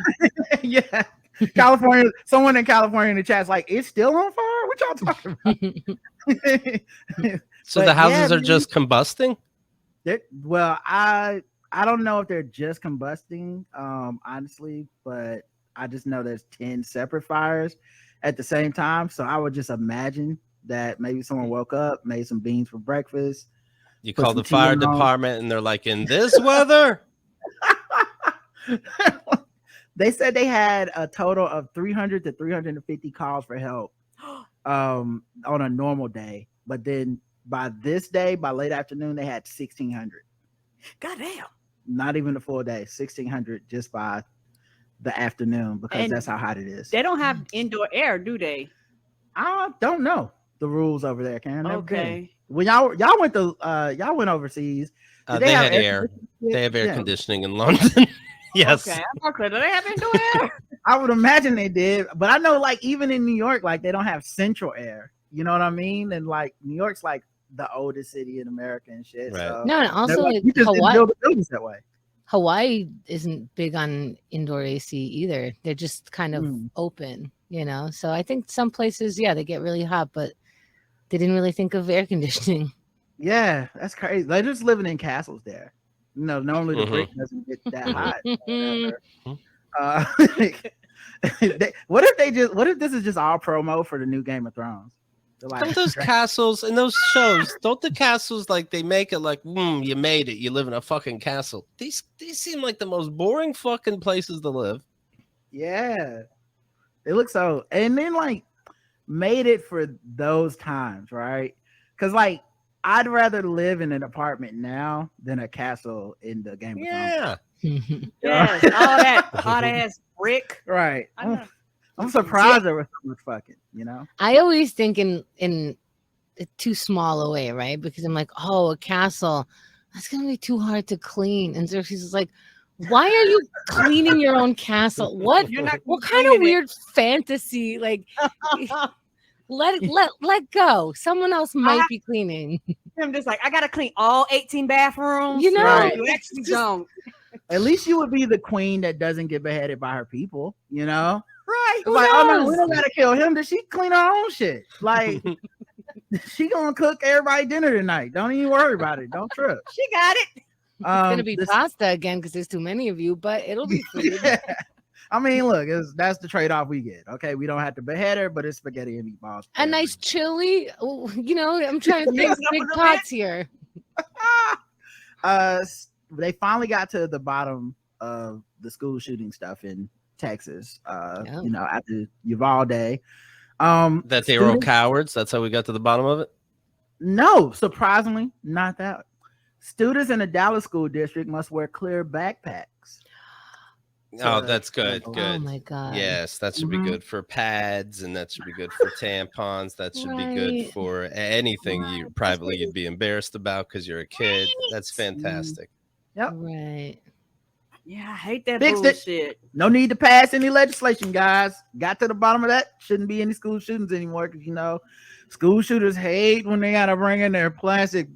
Yeah. California, someone in California in the chat's like, it's still on fire? What y'all talking about? So But the houses yeah, are just combusting? Well, I don't know if they're just combusting, honestly, but I just know there's 10 separate fires at the same time. So I would just imagine that maybe someone woke up, made some beans for breakfast. You Put call some the tea fire in 'em. department and they're like, in this weather? They said they had a total of 300 to 350 calls for help on a normal day, but then by this day, by late afternoon, they had 1,600. Goddamn. Not even a full day, 1,600 just by the afternoon, because And that's how hot it is. They don't have indoor air, do they? I don't know the rules over there, Karen. Never been. Okay. When y'all went overseas, did They have had air. conditioning? They have air Yeah. conditioning in London. Yes. Okay. Okay. Do they have indoor air? I would imagine they did, but I know, like, even in New York, like, they don't have central air. You know what I mean? And like, New York's like the oldest city in America and shit. Right. So No, and they're also like, like, we just didn't Hawaii, build the buildings that way. Hawaii isn't big on indoor AC either. They're just kind of Mm. open, So I think some places, they get really hot, but they didn't really think of air conditioning. Yeah, that's crazy. They're just living in castles there. Normally the Mhm. brick doesn't get that hot. Mhm. What if this is just all promo for the new Game of Thrones? They're like, Don't those castles and those shows, don't the castles, like, they make it like, you made it, you live in a fucking castle. These seem like the most boring fucking places to live. yeah, it looks so, and then like made it for those times, right? Because like I'd rather live in an apartment now than a castle in the Game of Thrones. Yeah. Yes. All that hot ass brick. Right. I know. I'm surprised there was so much fucking, I always think in too small a way, right? Because I'm like, a castle, that's gonna be too hard to clean. And so she's like, why are you cleaning your own castle? What You're not what kind of cleaning it. weird fantasy? Like, let go. Someone else might be cleaning. I'm just like, I gotta clean all 18 bathrooms. You know, Right. You actually just- don't. At least you would be the queen that doesn't get beheaded by her people, Right. It's like, oh no, we knows? don't gotta kill him. Did she clean her own shit? Like, She gonna cook everybody dinner tonight. Don't even worry about it. Don't trip. She got it. It's gonna be pasta again because there's too many of you, but it'll be food. Yeah. I mean, look, that's the trade-off we get. Okay, we don't have to behead her, but it's spaghetti and meatballs. A nice chili. You know, I'm trying to think big pots here. They finally got to the bottom of the school shooting stuff in Texas. You know, after Uvalde. That they were all cowards. That's how we got to the bottom of it. No, surprisingly, not that. Students in the Dallas school district must wear clear backpacks. Oh, that's good. Oh Good. my God. Yes, that should be good for pads, and that should be good for tampons. That should be good for anything you privately you'd be embarrassed about because you're a kid. That's fantastic. Yep. Right. Yeah, I hate that Fixed bullshit. No need to pass any legislation, guys. Got to the bottom of that. Shouldn't be any school shootings anymore because, you know, school shooters hate when they got to bring in their plastic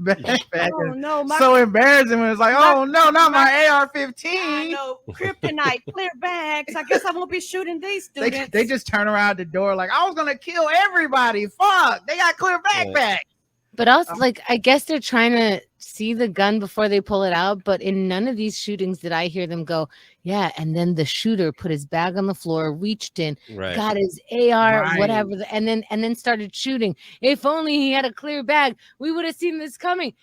backpack. Oh, no. So embarrassing when it's like, oh, no, not my AR-15. I know. Kryptonite, clear bags. I guess I won't be shooting these students. They just turn around the door like, I was going to kill everybody. Fuck. They got clear backpacks. But also, like, I guess they're trying to see the gun before they pull it out. But in none of these shootings did I hear them go, yeah. And then the shooter put his bag on the floor, reached in, got his AR, whatever, and then started shooting. If only he had a clear bag, we would have seen this coming.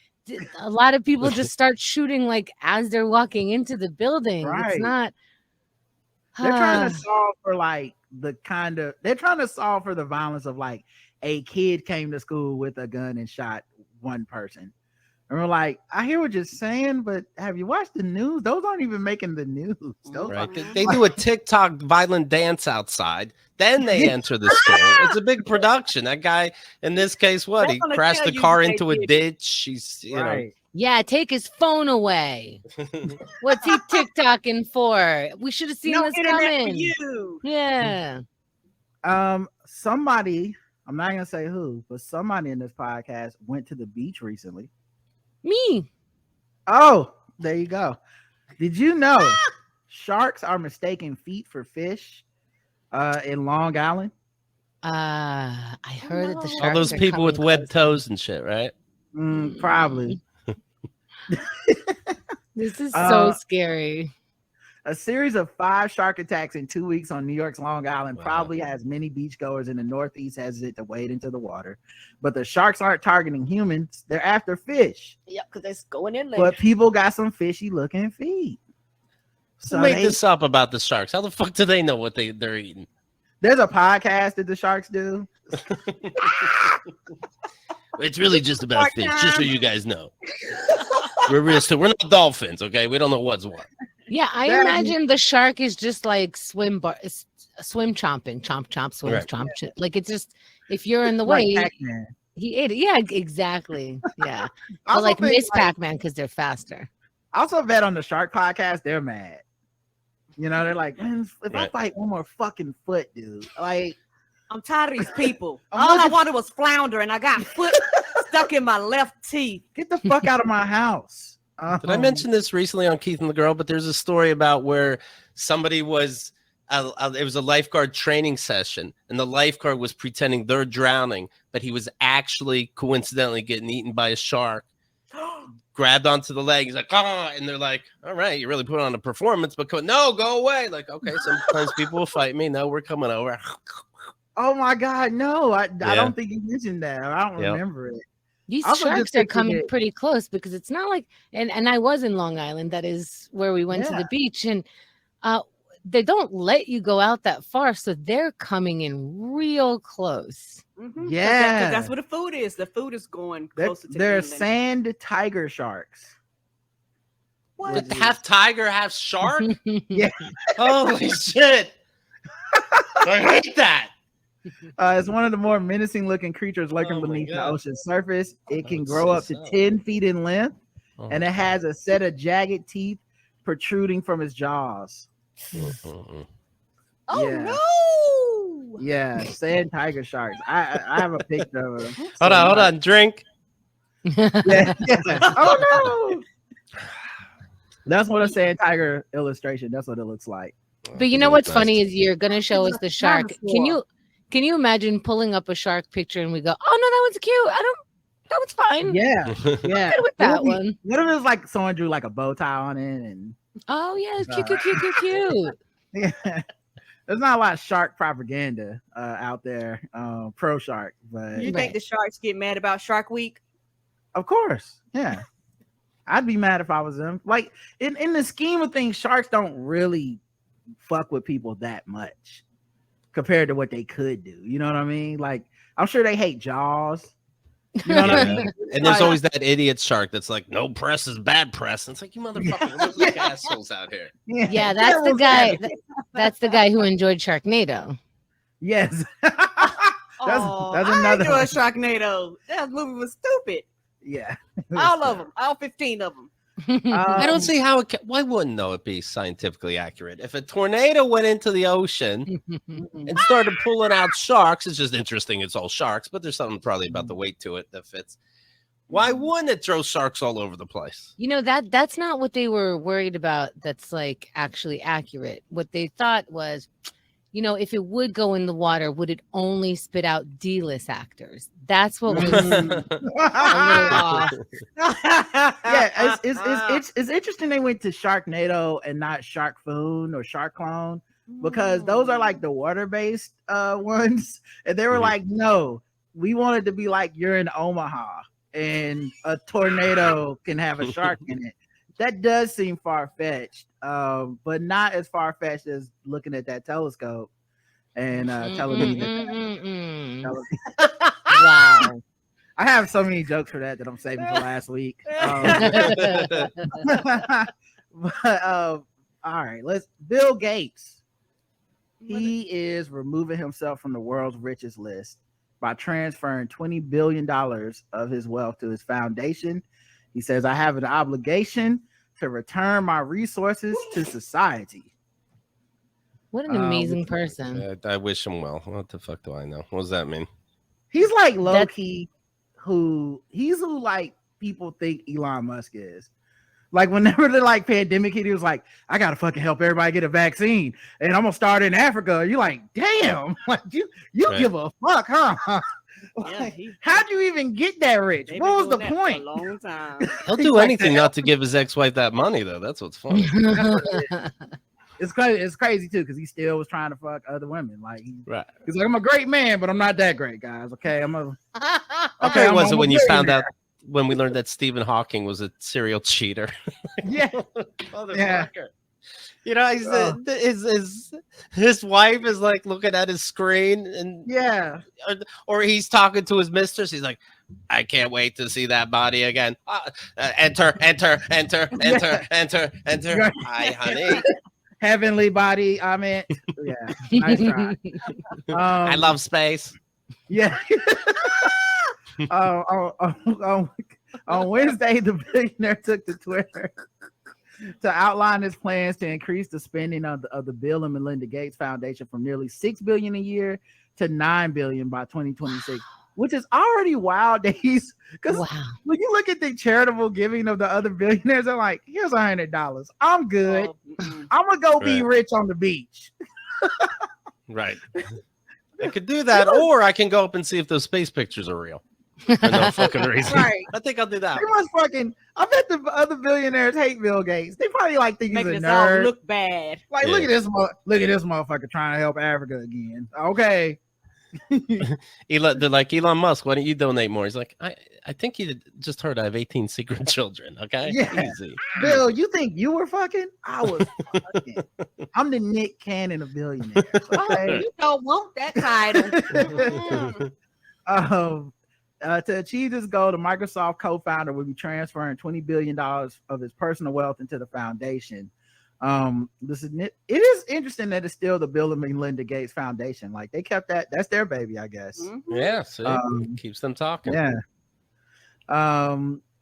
A lot of people just start shooting like as they're walking into the building. Right. It's not. They're trying to solve for like they're trying to solve for the violence of like a kid came to school with a gun and shot one person. And we're like, I hear what you're saying, but have you watched the news? Those aren't even making the news. They do a TikTok violent dance outside. Then they enter the school. It's a big production. That guy, in this case, he crashed the car into a ditch. He's, you know. Yeah, take his phone away. What's he TikToking for? We should have seen this coming. Yeah. Somebody, I'm not gonna say who, but somebody in this podcast went to the beach recently. Me. Oh, there you go. Did you know sharks are mistaking feet for fish in Long Island? I heard that the sharks all those people with webbed toes and shit, right? Probably. This is so scary. A series of 5 shark attacks in 2 weeks on New York's Long Island probably has many beachgoers in the Northeast hesitant to wade into the water. But the sharks aren't targeting humans. They're after fish. Yep, because they're going in there. But people got some fishy looking feet. So who made this up about the sharks? How the fuck do they know what they're eating? There's a podcast that the sharks do. It's really just about fish, just so you guys know. We're not dolphins, okay? We don't know what's what. Yeah, I imagine the shark is just like swim chomping, chomp, swim, chomp. Like it's just if you're in the way, Pac-Man. He ate it. Yeah, exactly. Yeah, but like Miss Pac-Man because they're faster. I also bet on the shark podcast, they're mad. You know, they're like, man, if I fight one more fucking foot, dude, like I'm tired of these people. All I wanted was flounder, and I got foot stuck in my left teeth. Get the fuck out of my house. Did I mention this recently on Keith and the Girl? But there's a story about where somebody was, it was a lifeguard training session, and the lifeguard was pretending they're drowning, but he was actually coincidentally getting eaten by a shark. Grabbed onto the leg. He's like, oh, and they're like, all right, you really put on a performance, but no, go away. Like, okay, sometimes people will fight me. No, we're coming over. Oh my God, no, I don't think you mentioned that. I don't remember it. These sharks are coming pretty close because it's not like, and I was in Long Island. That is where we went to the beach, and they don't let you go out that far, so they're coming in real close. Mm-hmm. Yeah, because that's where the food is. The food is going closer to they're sand tiger sharks. What? Half tiger, half shark? Yeah. Holy shit! I hate that. It's one of the more menacing looking creatures lurking beneath the ocean surface. It can grow up to 10 feet in length, and it has a set of jagged teeth protruding from its jaws. Oh no! Yeah, sand tiger sharks. I have a picture of them. Hold on, drink. Yeah. Oh no! That's what a sand tiger illustration. That's what it looks like. But you know what's funny is you're gonna show us the shark. Can you imagine pulling up a shark picture and we go, oh no, that one's cute. That was fine. Yeah. Good with that one. What if it was like someone drew like a bow tie on it and Oh yeah, it's cute. yeah. There's not a lot of shark propaganda out there, pro shark, but you think the sharks get mad about Shark Week? Of course, yeah. I'd be mad if I was them. Like in the scheme of things, sharks don't really fuck with people that much compared to what they could do. You know what I mean? Like I'm sure they hate Jaws. You know what I mean? And there's always that idiot shark that's like, no press is bad press. And it's like, you motherfucker, there's like assholes out here. Yeah, that's the guy. That's the guy who enjoyed Sharknado. Yes. that's I another enjoy Sharknado. That movie was stupid. Yeah. All of them. All 15 of them. I don't see how why wouldn't though it be scientifically accurate? If a tornado went into the ocean and started pulling out sharks, it's just interesting. It's all sharks, but there's something probably about the weight to it that fits. Why wouldn't it throw sharks all over the place? You know, that's not what they were worried about. That's like actually accurate. What they thought was, you know, if it would go in the water, would it only spit out D-list actors? That's what was a little off. Yeah, it's interesting they went to Sharknado and not Sharkfoon or Shark Clone because those are like the water-based ones. And they were like, no, we wanted to be like you're in Omaha and a tornado can have a shark in it. That does seem far-fetched, but not as far-fetched as looking at that telescope and telling me that. Wow. I have so many jokes for that I'm saving for last week. But all right, Bill Gates. He is removing himself from the world's richest list by transferring $20 billion of his wealth to his foundation. He says, I have an obligation to return my resources to society. What an amazing person. I wish him well. What the fuck do I know? What does that mean? He's like low-key who like people think Elon Musk is. Like whenever the like pandemic hit, he was like, I gotta fucking help everybody get a vaccine and I'm gonna start in Africa. You're like, damn, like you give a fuck, huh? How'd you even get that rich? What was the point? For a long time. He'll do anything not to give his ex-wife that money, though. That's what's funny. It's crazy too, because he still was trying to fuck other women. Like, he's like, I'm a great man, but I'm not that great, guys. Okay, Okay, was it when you found out when we learned that Stephen Hawking was a serial cheater? Yeah, yeah. You know, his wife is like looking at his screen, and or he's talking to his mistress. He's like, I can't wait to see that body again. Enter. Hi, honey. Heavenly body. I mean, yeah, nice try. I love space. Yeah. On Wednesday, the billionaire took to Twitter to outline his plans to increase the spending of the Bill and Melinda Gates Foundation from nearly $6 billion a year to $9 billion by 2026, which is already wild days. Because when you look at the charitable giving of the other billionaires, they're like, here's $100. I'm good. I'm gonna go be rich on the beach. Right. I could do that, or I can go up and see if those space pictures are real. For no fucking reason. Right. I think I'll do that. I bet the other billionaires hate Bill Gates. They probably like think he's a nerd. All look bad. Like, look at this motherfucker trying to help Africa again. Okay. They're like, Elon Musk, why don't you donate more? He's like, I think you just heard I have 18 secret children. Okay. Yeah. Easy. Bill, you think you were fucking? I was fucking. I'm the Nick Cannon of billionaires. Okay. You don't want that title. To achieve this goal, the Microsoft co-founder will be transferring $20 billion of his personal wealth into the foundation. It is interesting that it's still the Bill and Melinda Gates Foundation. Like they kept that's their baby, I guess. Mm-hmm. Yeah, keeps them talking. Yeah.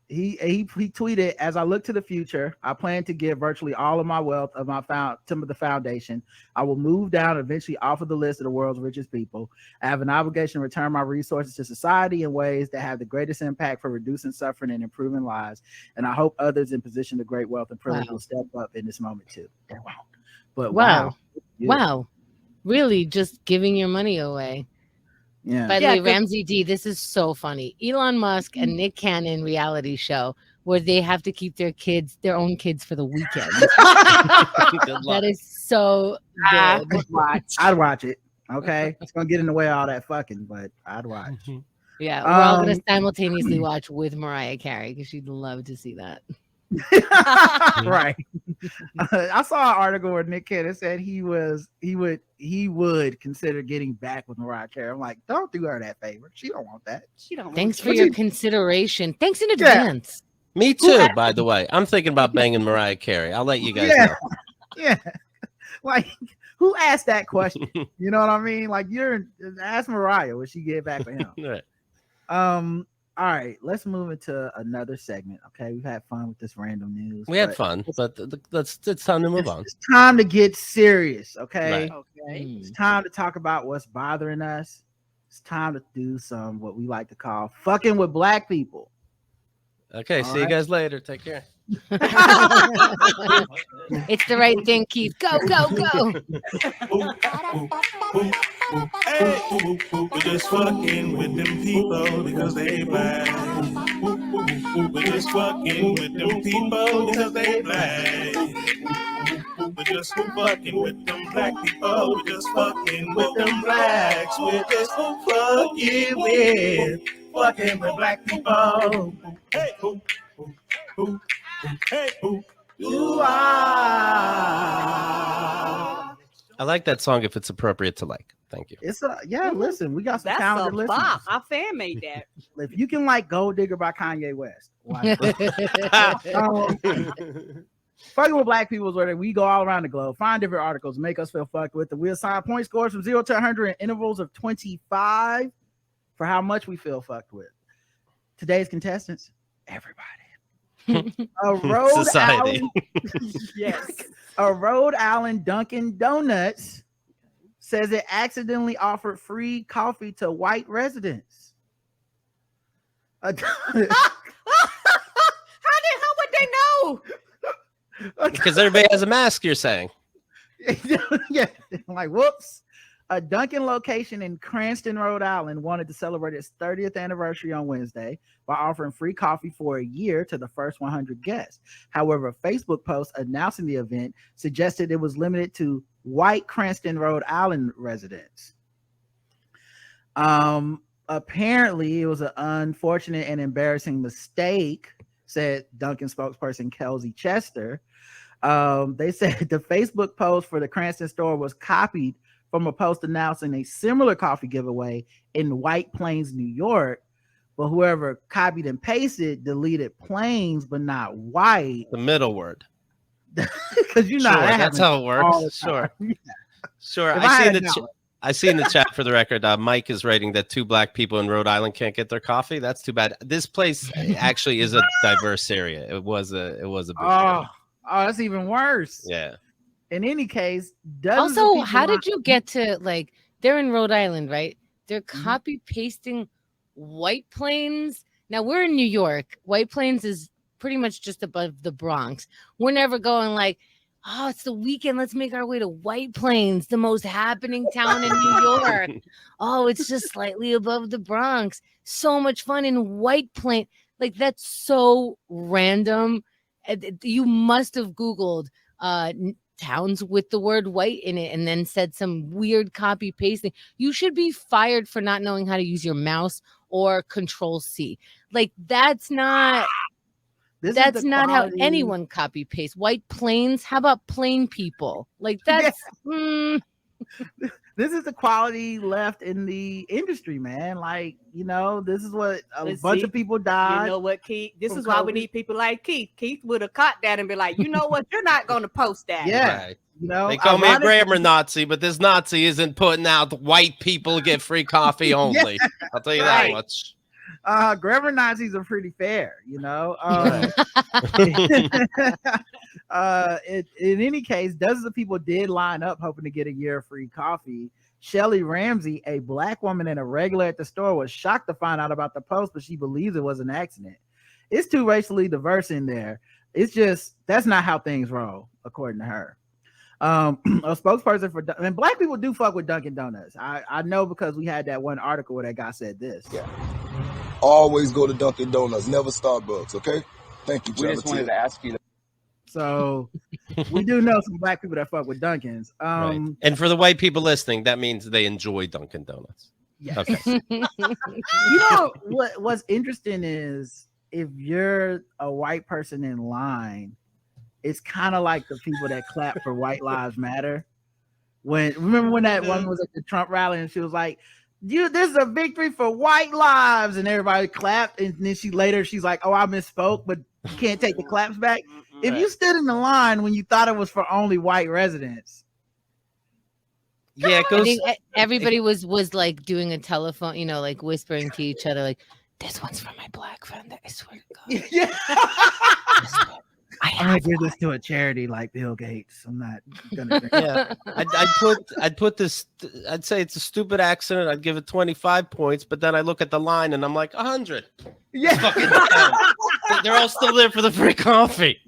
He tweeted, as I look to the future, I plan to give virtually all of my wealth to the foundation. I will move down eventually off of the list of the world's richest people. I have an obligation to return my resources to society in ways that have the greatest impact for reducing suffering and improving lives. And I hope others in position of great wealth and privilege will step up in this moment too. But wow. Really just giving your money away. Yeah. By the way, Ramsey D, this is so funny. Elon Musk and Nick Cannon reality show where they have to keep their own kids for the weekend. That is so good. I'd watch it. Okay. It's going to get in the way of all that fucking, but I'd watch. Yeah. We're all going to simultaneously watch with Mariah Carey because she'd love to see that. Right. I saw an article where Nick Cannon said he would consider getting back with Mariah Carey. I'm like, don't do her that favor. She don't want that. Thanks for your consideration. Thanks in advance. Me too, by the way. I'm thinking about banging Mariah Carey. I'll let you guys know. Yeah. Like, who asked that question? You know what I mean? Like, ask Mariah, would she get back with him? Right. All right, let's move into another segment. Okay, we've had fun with this random news. We had fun, but it's time to move on. It's time to get serious. Okay. Right. Okay. It's time to talk about what's bothering us. It's time to do some what we like to call fucking with black people. Okay, see you guys later. Take care. It's the right thing, Keith. Go, go, go. Hey, we're just fucking with them people because they black. We're just fucking with them people because they black. We're just fucking with them black people. We're just fucking with them blacks. We're just fucking with black people. Hey, hey, you are. I like that song if it's appropriate to like. Thank you. It's listen, we got some That's talented a listeners. bop. Our fan made that. If you can like Gold Digger by Kanye West, why not? Fucking with black people is where we go all around the globe, find different articles, make us feel fucked with. We'll assign point scores from 0 to 100 in intervals of 25 for how much we feel fucked with. Today's contestants, everybody. A Rhode Society. Island, yes, a Rhode Island Dunkin Donuts says it accidentally offered free coffee to white residents. How would they know? Because everybody has a mask, you're saying. Yeah, like whoops. A Dunkin' location in Cranston, Rhode Island wanted to celebrate its 30th anniversary on Wednesday by offering free coffee for a year to the first 100 guests. However, a Facebook post announcing the event suggested it was limited to white Cranston, Rhode Island residents. Apparently, it was an unfortunate and embarrassing mistake, said Dunkin' spokesperson Kelsey Chester. They said the Facebook post for the Cranston store was copied from a post announcing a similar coffee giveaway in White Plains, New York, but whoever copied and pasted deleted Plains but not White. The middle word. Because you know sure, that's how it works. Sure. Yeah. Sure. I see in the chat for the record, Mike is writing that 2 black people in Rhode Island can't get their coffee. That's too bad. This place actually is a diverse area. It was a big area. That's even worse. Yeah. In any case, also, how did you get to, like, they're in Rhode Island, right? They're copy pasting White Plains. Now we're in New York. White Plains is pretty much just above the Bronx. We're never going like, oh, it's the weekend. Let's make our way to White Plains, the most happening town in New York. Oh, it's just slightly above the Bronx. So much fun in White Plains. Like, that's so random. You must have Googled towns with the word white in it and then said some weird copy pasting. You should be fired for not knowing how to use your mouse or Control C. Like, that's not how anyone copy paste. White Plains. How about plain people? Like, that's this is the quality left in the industry, man. Like, you know, this is what a bunch of people died. You know what, Keith? This is why we need people like Keith. Keith would have caught that and be like, you know what? You're not going to post that. Yeah. Right. You know, they call me a grammar Nazi, but this Nazi isn't putting out white people get free coffee only. Yeah, I'll tell you that much. Grammar Nazis are pretty fair, you know. In any case, dozens of people did line up hoping to get a year of free coffee. Shelly Ramsey, a black woman and a regular at the store, was shocked to find out about the post, but she believes it was an accident. It's too racially diverse in there. It's just, that's not how things roll, according to her. A spokesperson for and black people do fuck with Dunkin' Donuts. I know because we had that one article where that guy said this. Yeah. Always go to Dunkin' Donuts, never Starbucks. Okay. Thank you, We just wanted to ask you. So we do know some black people that fuck with Dunkins. Right. And for the white people listening, that means they enjoy Dunkin' Donuts. Yeah. Okay. You know what's interesting is if you're a white person in line, it's kind of like the people that clap for White Lives Matter. Remember when that one was at the Trump rally and she was like, this is a victory for white lives, and everybody clapped, and then she's like, oh, I misspoke, but you can't take the claps back. If you stood in the line when you thought it was for only white residents. Yeah, it goes. I think everybody was like doing a telephone, like whispering to each other, like, this one's for my black friend. I swear to God. Yeah. I'm gonna give this to a charity like Bill Gates. I'm not gonna. Yeah, I'd put this. I'd say it's a stupid accident. I'd give it 25 points, but then I look at the line and I'm like 100. Yeah, they're all still there for the free coffee.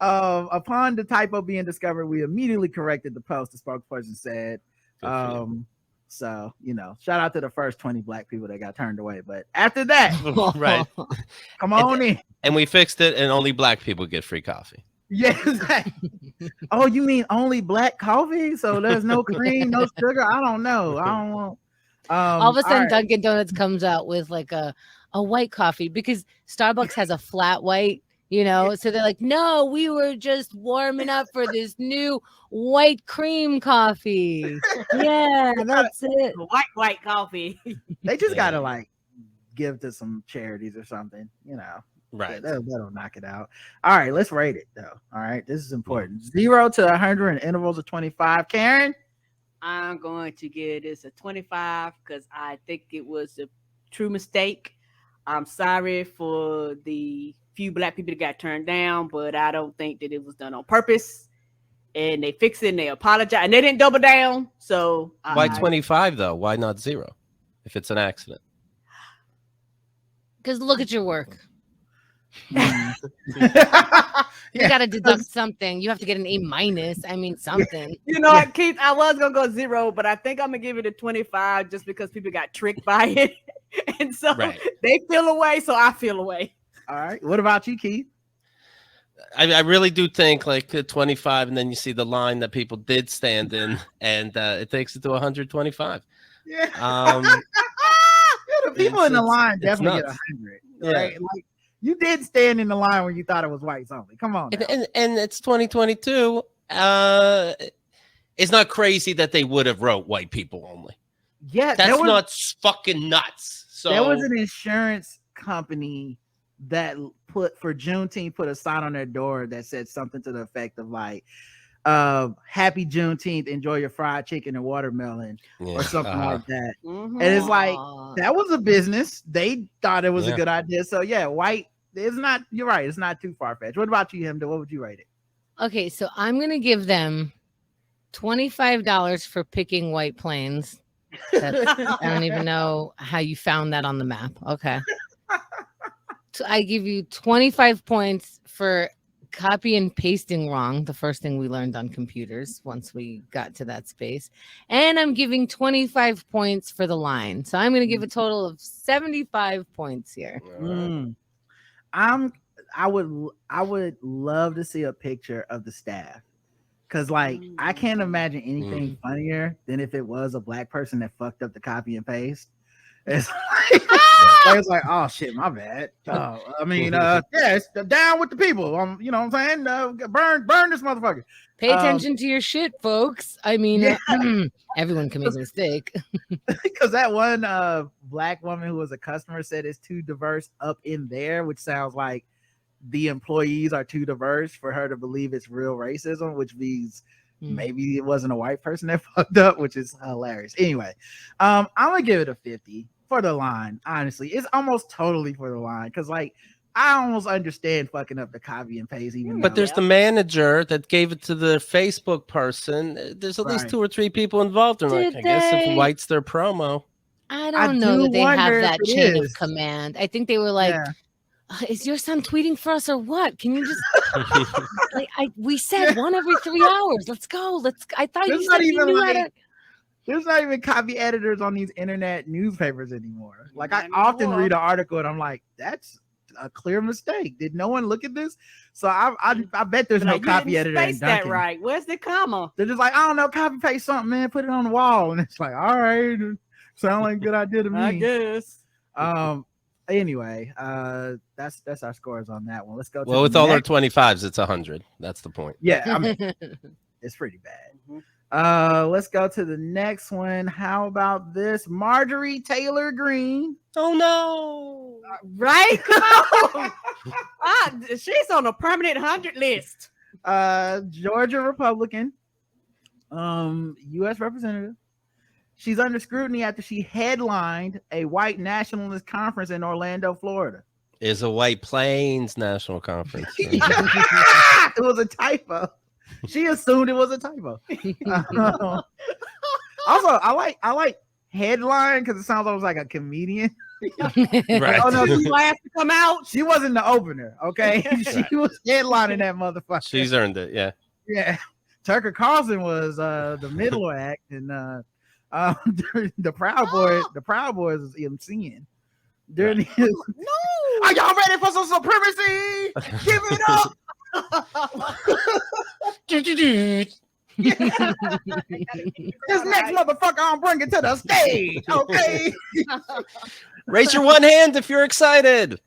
Upon the typo being discovered, we immediately corrected the post. The spokesperson said. So, shout out to the first 20 black people that got turned away. But after that, right. Come on in. And we fixed it, and only black people get free coffee. Yes. Oh, you mean only black coffee? So there's no cream, no sugar? I don't know. I don't want. All of a sudden, Dunkin' Donuts comes out with like a white coffee because Starbucks has a flat white. So they're like, no, we were just warming up for this new white cream coffee. Yeah, that's it. White coffee. They just gotta like give to some charities or something, Right. That'll knock it out. All right, let's rate it though. All right, this is important. 0 to 100 in intervals of 25. Karen, I'm going to give this a 25 because I think it was a true mistake. I'm sorry for the few black people that got turned down, but I don't think that it was done on purpose. And they fixed it and they apologized and they didn't double down. So why 25 though? Why not 0 if it's an accident? Because look at your work. You got to deduct something. You have to get an A-. I mean, something. You know what, Keith? I was gonna go 0, but I think I'm gonna give it a 25 just because people got tricked by it, and so they feel away, so I feel away. All right. What about you, Keith? I really do think like 25, and then you see the line that people did stand in, and it takes it to 125. Yeah. The people in the line definitely get 100. Right? Yeah. Like you did stand in the line when you thought it was whites only. Come on. And it's 2022. It's not crazy that they would have wrote white people only. Yeah, that's not fucking nuts. So there was an insurance company that put a sign on their door that said something to the effect of like, happy Juneteenth, enjoy your fried chicken and watermelon or something like that. And it's like, that was a business. They thought it was a good idea. So white, it's not, you're right. It's not too far-fetched. What about you, Chemda? What would you rate it? Okay. So I'm going to give them $25 for picking White Plains. I don't even know how you found that on the map. Okay. So I give you 25 points for copy and pasting wrong, the first thing we learned on computers once we got to that space. And I'm giving 25 points for the line. So I'm going to give a total of 75 points here. I would love to see a picture of the staff. Cause like I can't imagine anything funnier than if it was a black person that fucked up the copy and paste. It's like, oh shit, my bad. I mean, it's down with the people. You know what I'm saying? Burn this motherfucker. Pay attention to your shit, folks. I mean, everyone can make a mistake. Because that one black woman who was a customer said it's too diverse up in there, which sounds like the employees are too diverse for her to believe it's real racism, which means maybe it wasn't a white person that fucked up, which is hilarious. Anyway, I'm gonna give it a 50 for the line. Honestly, it's almost totally for the line because like I almost understand fucking up the copy and paste. But there's the manager that gave it to the Facebook person. There's at least 2 or 3 people involved in it. I guess if white's their promo. I don't know that they have that chain of command. I think they were like, is your son tweeting for us or what? Can you just we said one every 3 hours. Let's go. I thought There's you not said you even knew like how to. there's not even copy editors on these internet newspapers anymore. Like I Not often anymore. read an article and I'm like, that's a clear mistake. Did no one look at this? So I bet there's no Like, you copy didn't editor in space that Dunkin'. right. Where's the comma? They're just like, I don't know, copy paste something, man, put it on the wall, and it's like, all right, sound like a good idea to me. I guess. Anyway, that's our scores on that one. Let's go to Well, the with all our next. 25s, it's 100. That's the point. Yeah, I mean, it's pretty bad. Let's go to the next one. How about this? Marjorie Taylor Greene. Oh no! Right? Come on. She's on a permanent 100 list. Georgia Republican, U.S. representative. She's under scrutiny after she headlined a white nationalist conference in Orlando, Florida. Is a White Plains National Conference. It was a typo. She assumed it was a typo. Also, I like headline because it sounds almost like a comedian. Right. Oh no, She last to come out. she wasn't the opener. Okay, she was headlining that motherfucker. She's earned it. Yeah. Yeah. Tucker Carlson was the middle act, and the Proud Boys was emceeing. During his, No. are y'all ready for some supremacy? Give it up. This next motherfucker, I'm bringing to the stage. Okay, Raise your one hand if you're excited.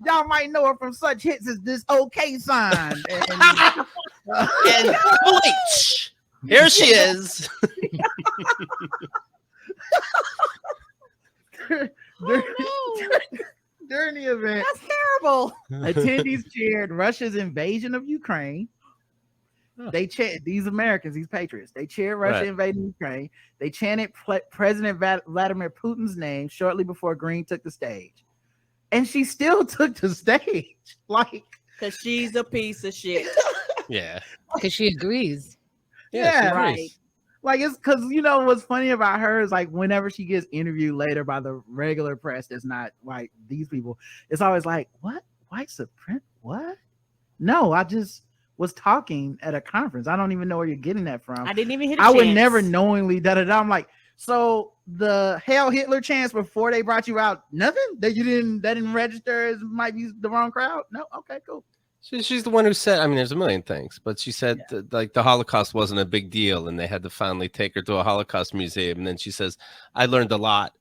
y'all might know her from such hits as this okay sign. And bleach. Here she is. During the event, That's terrible. attendees cheered Russia's invasion of Ukraine. They chant these Americans, these patriots. They cheered Russia invading Ukraine. They chanted President Vladimir Putin's name shortly before Greene took the stage, and she still took the stage, like Because she's a piece of shit. Yeah. Because she agrees. Yeah, she right. agrees. like it's because what's funny about her is like whenever she gets interviewed later by the regular press that's not like these people, it's always like, what white supremacy? What? No, I just was talking at a conference. I don't even know where you're getting that from. I didn't even hit a I would chance. never knowingly da-da-da. I'm like, so the Hail Hitler chants before they brought you out, nothing? That didn't register as might be the wrong crowd? No? Okay, cool. She's the one who said, I mean, there's a million things, but she said that, like the Holocaust wasn't a big deal and they had to finally take her to a Holocaust museum. And then she says, I learned a lot.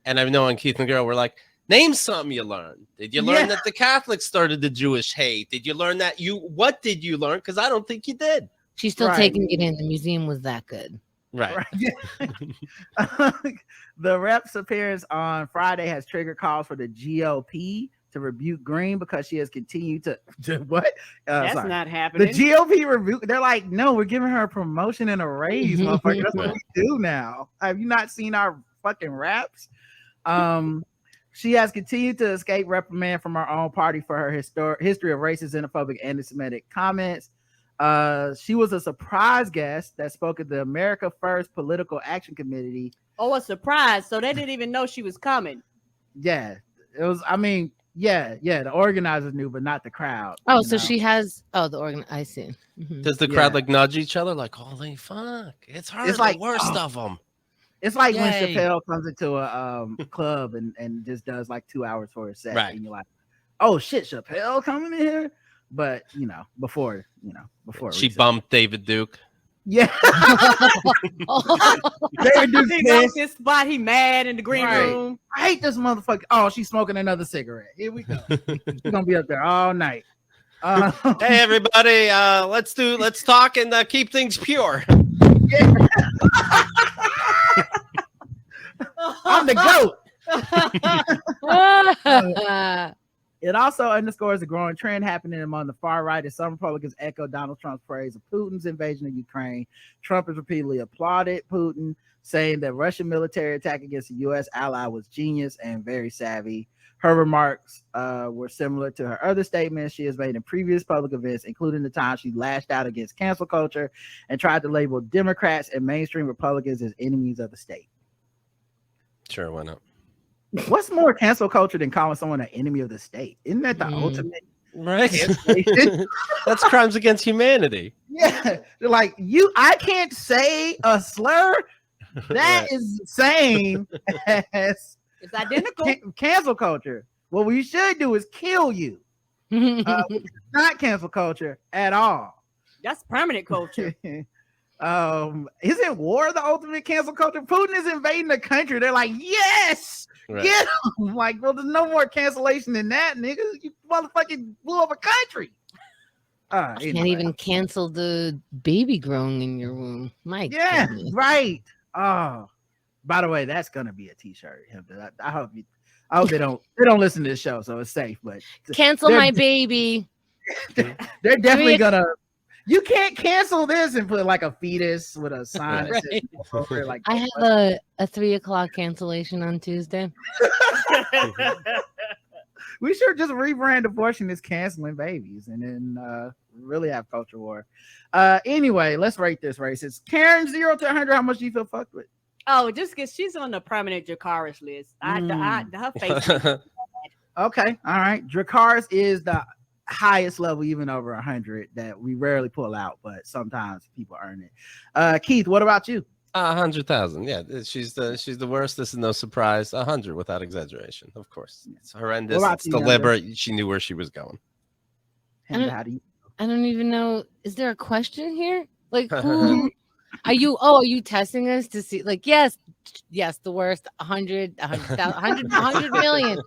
And I know on Keith and Girl, we're like, name something you learned. Did you learn that the Catholics started the Jewish hate? Did you learn that what did you learn? Because I don't think you did. She's still taking it in. The museum was that good. Right. The rep's appearance on Friday has triggered calls for the GOP to rebuke Greene because she has continued to what? That's sorry. not happening. The GOP rebuke. They're like, no, we're giving her a promotion and a raise, motherfucker. That's what we do now. Have you not seen our fucking raps? She has continued to escape reprimand from her own party for her history of racist, xenophobic, anti-Semitic comments. She was a surprise guest that spoke at the America First Political Action Committee. Oh, a surprise. So they didn't even know she was coming. Yeah, it was. I mean, yeah. The organizers knew, but not the crowd. Oh, so she has. Oh, the organ. I see. Mm-hmm. Does the crowd like nudge each other? Like, holy fuck! It's her. It's like the worst of them. It's like when Chappelle comes into a club and just does like 2 hours for a set, and you're like, oh shit, Chappelle coming in here. But before she bumped David Duke. Yeah. David Duke knows his spot. He mad in the green room. I hate this motherfucker. Oh, she's smoking another cigarette. Here we go. She's gonna be up there all night. Hey everybody, let's talk and keep things pure. I'm the GOAT. It also underscores the growing trend happening among the far right as some Republicans echo Donald Trump's praise of Putin's invasion of Ukraine. Trump has repeatedly applauded Putin, saying that Russian military attack against a U.S. ally was genius and very savvy. Her remarks were similar to her other statements she has made in previous public events, including the time she lashed out against cancel culture and tried to label Democrats and mainstream Republicans as enemies of the state. Sure, why not? What's more cancel culture than calling someone an enemy of the state? Isn't that the ultimate? Right. That's crimes against humanity. Yeah. Like I can't say a slur. That is the same as it's identical. Cancel culture. What we should do is kill you. Not cancel culture at all. That's permanent culture. Isn't war the ultimate cancel culture? Putin is invading the country. They're like, yes, get him. Like, well, there's no more cancellation than that, nigga. You motherfucking blew up a country. Anyway. Can't even cancel the baby growing in your womb. My goodness. Right. Oh, by the way, that's gonna be a t-shirt. I hope they don't listen to this show, so it's safe. But cancel my baby. They're definitely gonna. You can't cancel this and put like a fetus with a sign. Right. Over, like, I have a 3:00 cancellation on Tuesday. We should just rebrand abortion as canceling babies and then really have culture war. Anyway, let's rate this race. It's Karen 0 to 100. How much do you feel fucked with? Oh, just because she's on the permanent Dracarys list. Her face. Okay, all right. Dracarys is the highest level, even over 100, that we rarely pull out, but sometimes people earn it. Keith, what about you? 100,000. Yeah, she's the worst. This is no surprise. 100 without exaggeration. Of course, it's horrendous. It's deliberate. She knew where she was going. How do you? I don't even know. Is there a question here? Like, who are you? Oh, are you testing us to see? Like, yes, the worst. 100 million.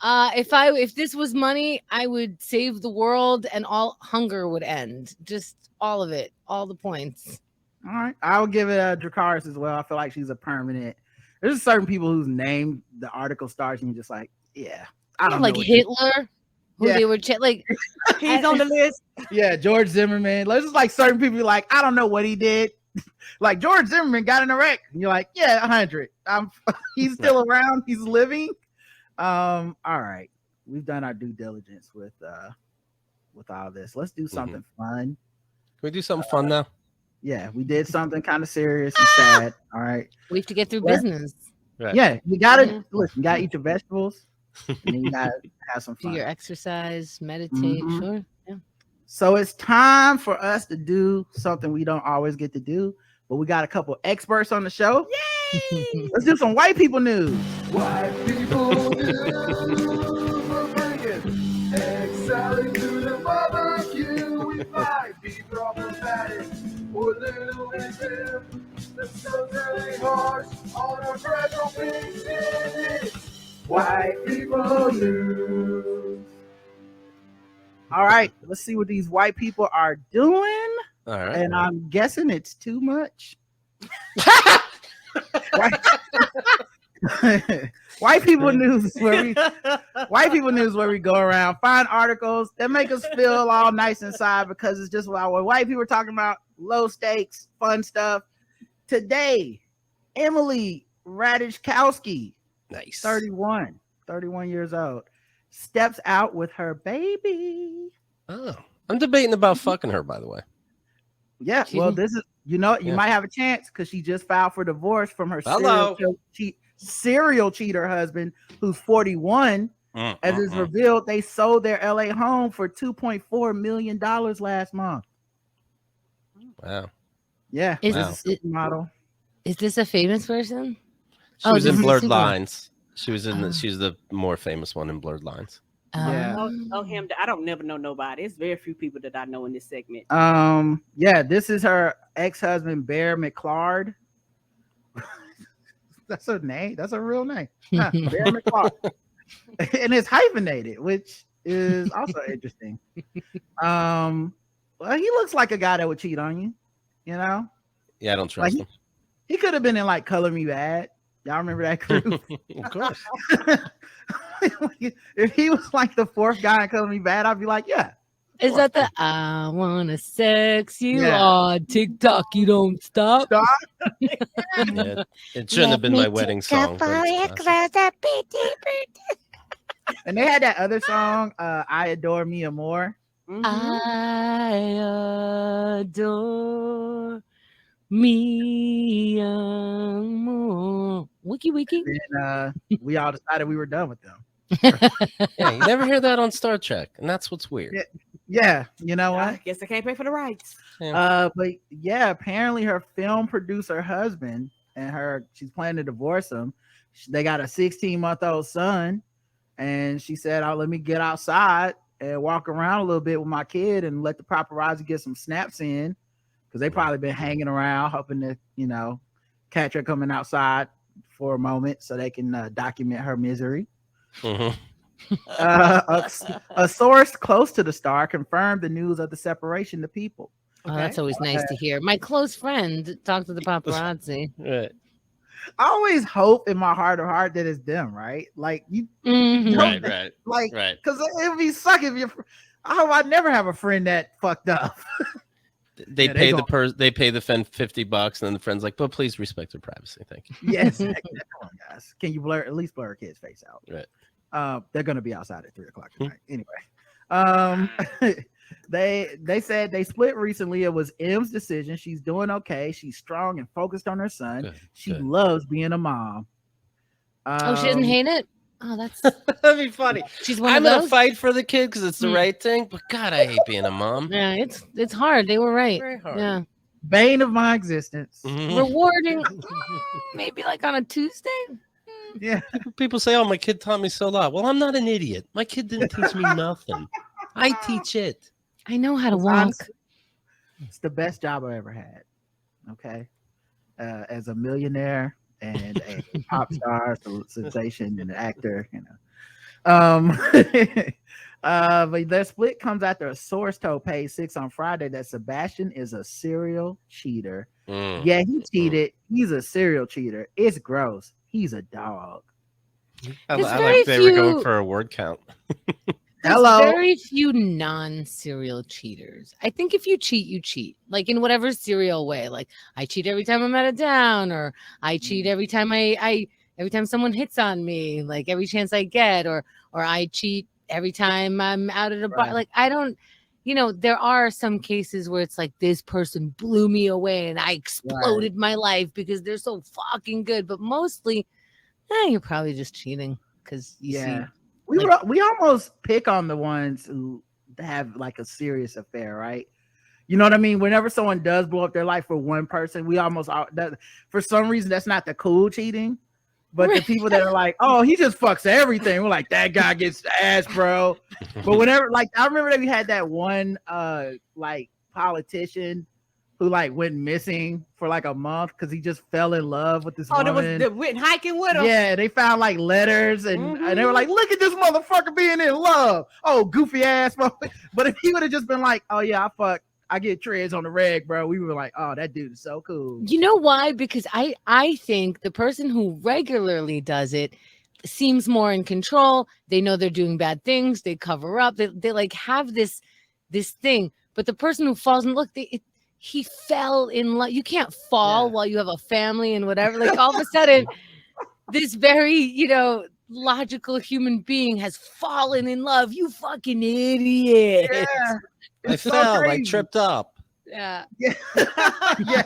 If this was money, I would save the world and all hunger would end. Just all of it, all the points. All right, I'll give it a Dracarys as well. I feel like she's a permanent. There's certain people whose name the article starts and you're just like, I don't know. Like Hitler, who they were like. He's on the list. Yeah, George Zimmerman. There's just like certain people like, I don't know what he did. Like George Zimmerman got in a wreck. And you're like, 100. He's still around. He's living. All right, we've done our due diligence with all this. Let's do something fun. Can we do something fun now? Yeah, we did something kind of serious and sad. All right, we have to get through business. Right. Yeah, you gotta listen. You gotta eat your vegetables, and then you gotta have some fun. Do your exercise, meditate. Sure. Yeah. So it's time for us to do something we don't always get to do, but we got a couple experts on the show. Yay! Let's do some white people news. White people news. We're bringing egg salad to the barbecue. We might be problematic or a little bit dim. The sun's really harsh on our fragile pink skin. White people news. All right, let's see what these white people are doing. All right, and I'm guessing it's too much. White people news is where we go around, find articles that make us feel all nice inside because it's just what white people are talking about, low stakes, fun stuff. Today, Emily Ratajkowski, nice, 31 years old, steps out with her baby. Oh, I'm debating about fucking her, by the way. Yeah, well, this is, you might have a chance because she just filed for divorce from her serial cheater husband, who's 41. As is revealed, they sold their LA home for $2.4 million last month. Wow. Yeah. Is this a famous person? She was in Blurred Lines. She's the more famous one in Blurred Lines. Yeah. Him. I don't never know nobody. It's very few people that I know in this segment. Yeah, this is her ex-husband, Bear McClard. That's her name. That's her real name. Bear McClard. And it's hyphenated, which is also interesting. Well, he looks like a guy that would cheat on you, Yeah, I don't trust him. He could have been in like Color Me Bad. Y'all remember that group? Of course. If he was like the fourth guy in Color Me Bad, I'd be like, yeah. Is that the I wanna sex you on TikTok? You don't stop. Yeah, it shouldn't have been my wedding song. And they had that other song, I Adore Me More. I adore me more. Wiki wiki. And we all decided we were done with them. Yeah, you never hear that on Star Trek, and that's what's weird. Yeah, you know what? I guess I can't pay for the rights. But yeah, apparently her film producer husband and she's planning to divorce him. They got a 16-month-old son, and she said, "Oh, let me get outside and walk around a little bit with my kid and let the paparazzi get some snaps in, because they probably been hanging around hoping to, catch her coming outside for a moment so they can document her misery." Mm-hmm. A source close to the star confirmed the news of the separation to People. Oh, that's always nice to hear. My close friend talked to the paparazzi. Right. I always hope in my heart of heart that it's them, right? Like you, Right. like, right. Because it would be sucking if you're. I hope I never have a friend that fucked up. They pay the friend $50, and then the friend's like, "But please respect their privacy, thank you." Yes, come on, guys. Can you at least blur a kid's face out? Right. They're gonna be outside at 3:00 tonight. Anyway, they said they split recently. It was M's decision. She's doing okay. She's strong and focused on her son. Good, she loves being a mom. She doesn't hate it. Oh, that's that'd be funny. She's one I'm of those. gonna fight for the kid because it's the right thing. But God, I hate being a mom. Yeah, it's hard. They were right. Very hard. Yeah, bane of my existence. Mhm. Rewarding. Maybe like on a Tuesday. Yeah. People say, "Oh, my kid taught me so lot." Well, I'm not an idiot. My kid didn't teach me nothing. I teach it. I know how to It's walk. honestly, it's the best job I ever had. Okay, as a millionaire and a pop star, sensation, and an actor, but their split comes after a source told Page 6 on Friday that Sebastian is a serial cheater. Yeah, he cheated. He's a serial cheater. It's gross. He's a dog. I There's like very they were going few- for a word count. There's Hello. very few non-serial cheaters. I think if you cheat, you cheat. Like in whatever serial way. Like I cheat every time I'm out of town, or I cheat every time every time someone hits on me, like every chance I get, or I cheat every time I'm out at a bar. Right. Like I don't, there are some cases where it's like this person blew me away and I exploded my life because they're so fucking good. But mostly, you're probably just cheating because you see. We almost pick on the ones who have like a serious affair, right? You know what I mean? Whenever someone does blow up their life for one person, we almost for some reason that's not the cool cheating. But the people that are like, "Oh, he just fucks everything," we're like, "That guy gets ass, bro." But whenever, like, I remember that we had that one like politician who like went missing for like a month because he just fell in love with this woman. They went hiking with him. Yeah, they found like letters and they were like, "Look at this motherfucker being in love." Oh, goofy ass. But if he would have just been like, "Oh yeah, I get treads on the reg, bro," we were like, "Oh, that dude is so cool." You know why? Because I think the person who regularly does it seems more in control. They know they're doing bad things. They cover up. They like have this thing. But the person who falls in love, he fell in love. You can't fall while you have a family and whatever. Like all of a sudden, this very, logical human being has fallen in love. You fucking idiot. Yeah. I fell. I tripped up. Yeah. Yeah.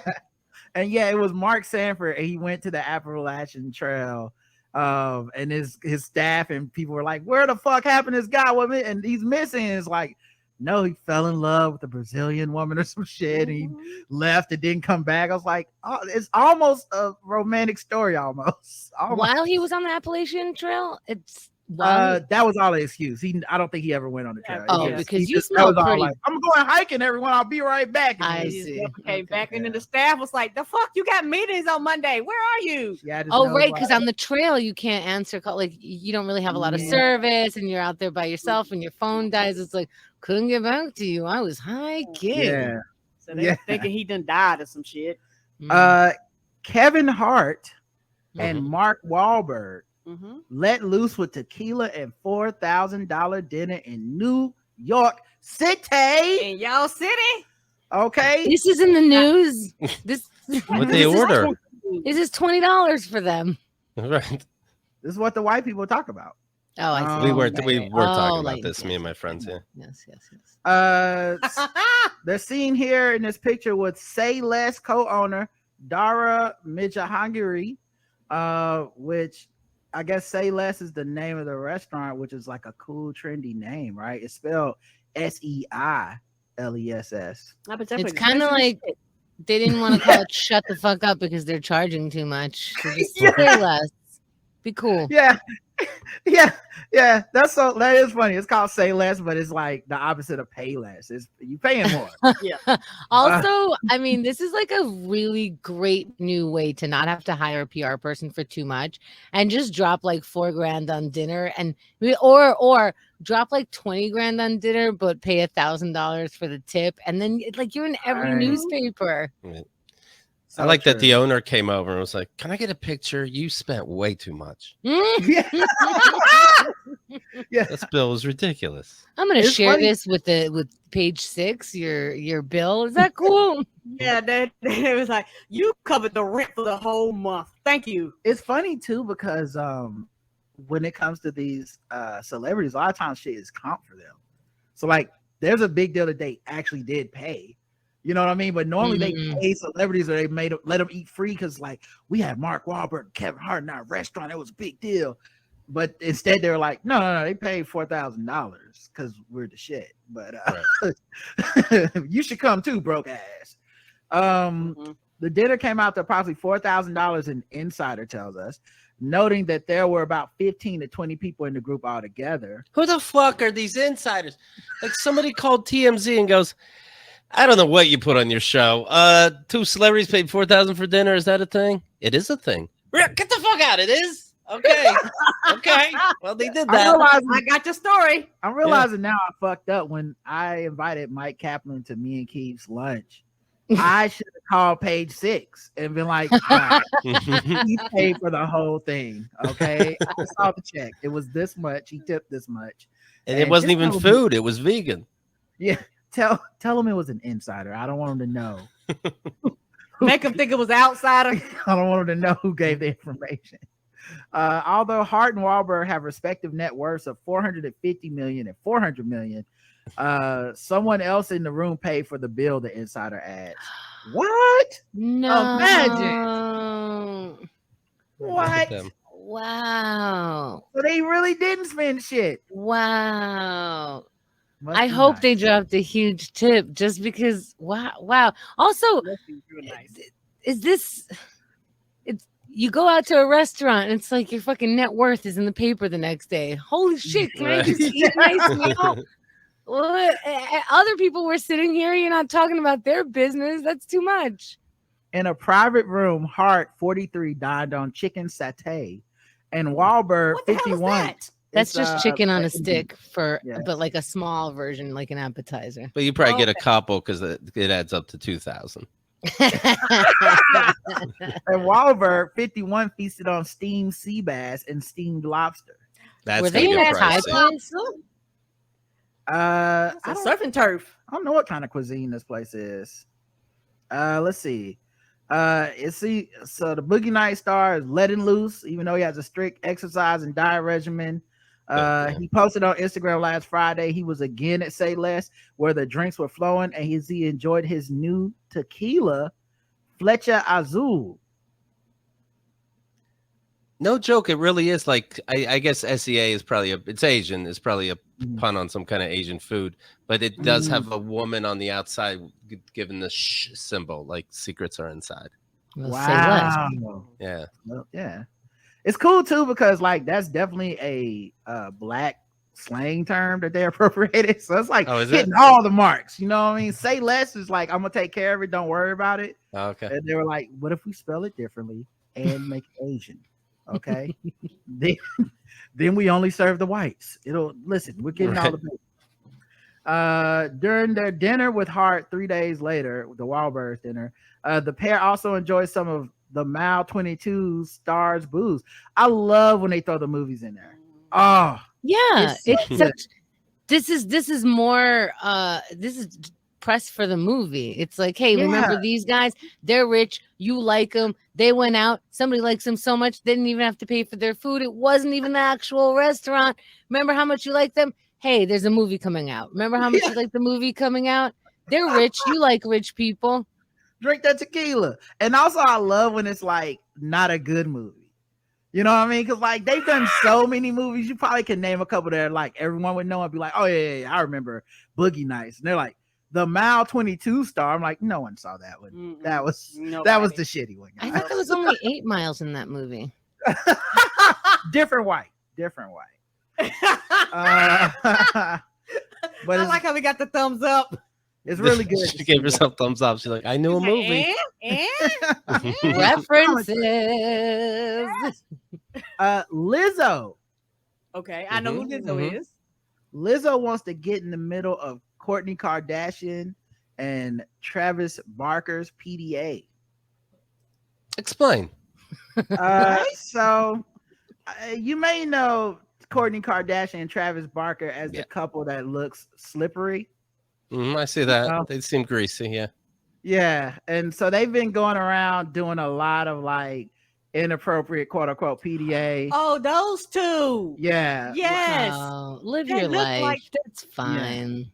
And it was Mark Sanford, and he went to the Appalachian Trail. And his staff and people were like, "Where the fuck happened to this guy?" And he's missing. It's like, no, he fell in love with a Brazilian woman or some shit. And he left and didn't come back. I was like, oh, it's almost a romantic story almost. While he was on the Appalachian Trail, that was all an excuse. I don't think he ever went on the trail. Oh, because you smell pretty. Like, "I'm going hiking, everyone. I'll be right back." And I he see. Came back and then the staff was like, "The fuck, you got meetings on Monday? Where are you?" Right, because on the trail you can't answer call. Like you don't really have a lot of service, and you're out there by yourself, and your phone dies. It's like, couldn't get back to you. I was hiking. Yeah. So they're thinking he done died or some shit. Kevin Hart and Mark Wahlberg let loose with tequila and $4,000 dinner in New York City. In y'all city? Okay. This is in the news. What they order? This is $20 for them. Right. This is what the white people talk about. Oh, I see. We were talking about like, this, me and my friends. Yeah. Yes. They're seen here in this picture with Say Less co-owner Dara Mijahangiri. which I guess Say Less is the name of the restaurant, which is like a cool, trendy name, right? It's spelled SEILESS. It's kind of like they didn't want to call it "Shut the fuck up" because they're charging too much. So just say less. Be cool. Yeah. Yeah. That is funny. It's called Say Less, but it's like the opposite of pay less. It's you paying more. Also, I mean, this is like a really great new way to not have to hire a PR person for too much and just drop like $4,000 on dinner and or drop like 20 grand on dinner, but pay $1,000 for the tip. And then like you're in every newspaper. Right. I like that the owner came over and was like, "Can I get a picture? You spent way too much." Yeah. This bill is ridiculous. I'm gonna share this with page 6. Your bill, is that cool? Yeah, it was like you covered the rent for the whole month. Thank you. It's funny too because when it comes to these celebrities, a lot of times shit is comp for them. So like, there's a big deal that they actually did pay. You know what I mean? But normally they pay celebrities or they let them eat free because like we had Mark Wahlberg, and Kevin Hart in our restaurant. It was a big deal. But instead they were like, no, they paid $4,000 because we're the shit. But you should come too, broke ass. The dinner came out to approximately $4,000, an insider tells us, noting that there were about 15 to 20 people in the group altogether. Who the fuck are these insiders? Like somebody called TMZ and goes, "I don't know what you put on your show. 2 celebrities paid $4,000 for dinner. Is that a thing?" It is a thing. Get the fuck out. It is. Okay. Okay. Well, they did that. I got your story. I'm realizing now I fucked up when I invited Mike Kaplan to me and Keith's lunch. I should have called page 6 and been like, he paid for the whole thing. Okay. I saw the check. It was this much. He tipped this much. And it wasn't even food. It was vegan. Yeah. Tell him it was an insider. I don't want him to know. Make him think it was outsider. I don't want him to know who gave the information. Although Hart and Wahlberg have respective net worths of $450 million and $400 million, someone else in the room paid for the bill, the insider adds. What? No. Imagine. What? Wow. So they really didn't spend shit. Wow. I hope they dropped a huge tip just because. Wow. Also, is this? You go out to a restaurant and it's like your fucking net worth is in the paper the next day. Holy shit! Can I just eat a nice meal? What? Other people were sitting here. You're not talking about their business. That's too much. In a private room, Hart, 43, dined on chicken satay, and Wahlberg, 51. That's just chicken on a stick but like a small version, like an appetizer. But you probably get a couple because it adds up to 2,000. And Wahlberg, 51, feasted on steamed sea bass and steamed lobster. That's were they in a Thai place? It's surf and turf. I don't know what kind of cuisine this place is. Let's see. So the Boogie Night star is letting loose, even though he has a strict exercise and diet regimen. He posted on Instagram last Friday. He was again at Say Less, where the drinks were flowing, and he enjoyed his new tequila, Flecha Azul. No joke, it really is. Like I guess SEA is probably it's Asian. It's probably a pun on some kind of Asian food, but it does have a woman on the outside giving the symbol, like secrets are inside. Wow. Yeah. Well, yeah. It's cool too because like that's definitely a black slang term that they appropriated. So it's like hitting all the marks. You know what I mean? Say Less is like, I'm gonna take care of it. Don't worry about it. Okay. And they were like, what if we spell it differently and make it Asian? Okay. then we only serve the whites. We're getting all the during their dinner with Hart 3 days later, the Wahlberg dinner, the pair also enjoyed some of the Mal 22 stars booze. I love when they throw the movies in there. Oh yeah, this is more this is press for the movie. It's like, hey, remember these guys? They're rich. You like them. They went out. Somebody likes them so much they didn't even have to pay for their food. It wasn't even the actual restaurant. Remember how much you like them? Hey, there's a movie coming out. Remember how much you like the movie coming out? They're rich. You like rich people. Drink that tequila. And also I love when it's like not a good movie. You know what I mean? Because like they've done so many movies, you probably can name a couple that like everyone would know and be like, oh yeah, I remember Boogie Nights. And they're like, the Mile 22 star. I'm like, no one saw that one. Mm-mm. That was Nobody. the shitty one. I thought there was only 8 miles in that movie. Different white. But I like how we got the thumbs up. it's really good. She gave herself thumbs up. She's like, I knew a movie. References. Lizzo. Okay, I know who Lizzo is. Lizzo wants to get in the middle of Kourtney Kardashian and Travis Barker's PDA. Explain. So you may know Kourtney Kardashian and Travis Barker as the couple that looks slippery. I see that. They seem greasy, yeah. And so they've been going around doing a lot of like inappropriate quote unquote PDA. Oh, those two. Yeah. Yes. Live They your look life. like- That's fine.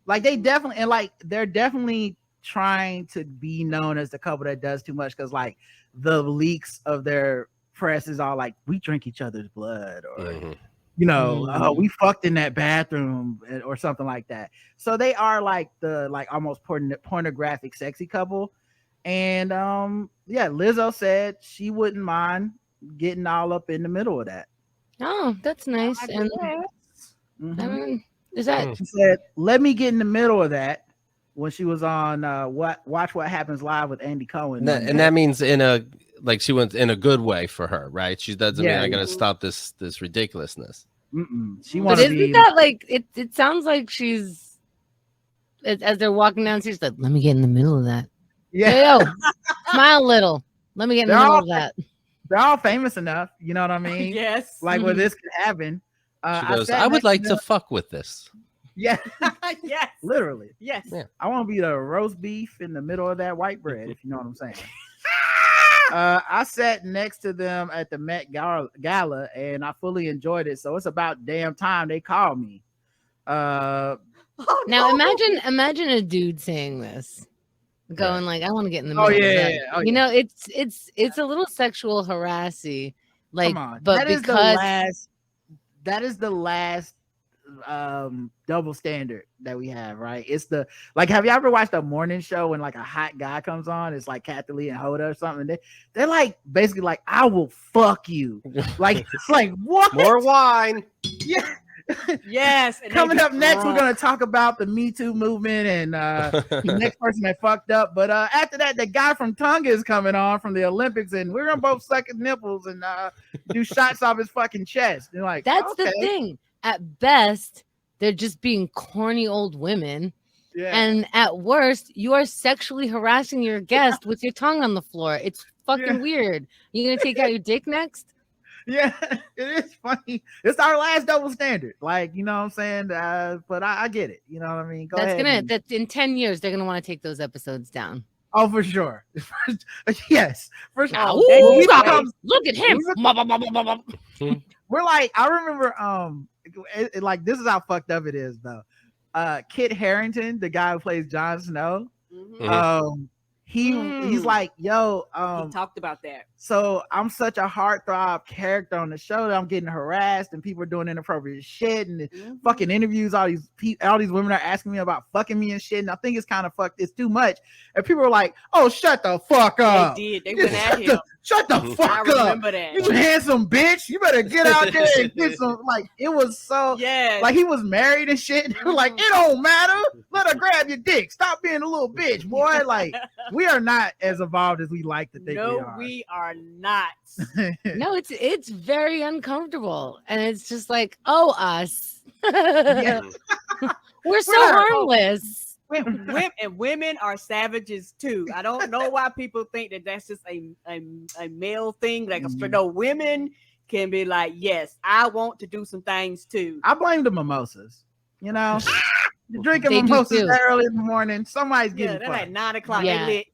Like they definitely, and like they're definitely trying to be known as the couple that does too much, because like the leaks of their press is all like, we drink each other's blood, or you know, we fucked in that bathroom, or something like that. So they are like the like almost pornographic sexy couple. And yeah, Lizzo said she wouldn't mind getting all up in the middle of that. Oh, that's nice. And I mean, is that She said, let me get in the middle of that, when she was on Watch What Happens Live with Andy Cohen. and that means in a like she went in a good way for her, right? She doesn't mean I gotta stop this ridiculousness. She but wants to be. Isn't that like it sounds like she's as they're walking down, she's like, let me get in the middle of that. Yeah. Hey, yo, smile a little. Let me get in the middle of that. They're all famous enough, you know what I mean? Yes. Like where this could happen. She goes, I would like to fuck with this. Yeah. Yes. Literally. Yes. Yeah. I want to be the roast beef in the middle of that white bread, if you know what I'm saying. I sat next to them at the Met Gala and I fully enjoyed it. So it's about damn time they called me. Now imagine a dude saying this, going like, I want to get in the middle of that. You know, it's a little sexual harassy. Like, come on. but that is the last double standard that we have, right? It's the like, have you ever watched a morning show when like a hot guy comes on? It's like Kathy Lee and Hoda or something. They're like basically like, I will fuck you. Like it's like, what? More wine. Yeah. Yes. Coming up next, we're gonna talk about the Me Too movement and the next person that fucked up. But after that, the guy from Tonga is coming on from the Olympics, and we're gonna both suck his nipples and do shots off his fucking chest. And like, that's the thing. At best, they're just being corny old women. Yeah. And at worst, you are sexually harassing your guest with your tongue on the floor. It's fucking weird. You gonna take out your dick next? Yeah, it is funny. It's our last double standard. Like, you know what I'm saying? But I get it. You know what I mean? That's in 10 years, they're gonna want to take those episodes down. Oh, for sure. Yes, for sure. Look at him. We're like, I remember like this is how fucked up it is though. Kit Harington, the guy who plays Jon Snow, he's like, yo, he talked about that. So I'm such a heartthrob character on the show that I'm getting harassed and people are doing inappropriate shit and fucking interviews. All these women are asking me about fucking me and shit, and I think it's kind of fucked. It's too much, and people are like, "Oh, shut the fuck up!" They did. They went at him. Shut the fuck up! I remember that. You handsome bitch. You better get out there and get some. Like it was so. Yeah. Like he was married and shit. And they were like, it don't matter. Let her grab your dick. Stop being a little bitch, boy. Like we are not as evolved as we like to think we are. No, we are not. No, it's very uncomfortable, and it's just like, oh, us. We're so harmless. Women are savages too. I don't know why people think that that's just a male thing. Like, no, women can be like, yes, I want to do some things too. I blame the mimosas. You know, you're drinking mimosas that early in the morning. Somebody's getting they're like 9 o'clock. Yeah. They lit.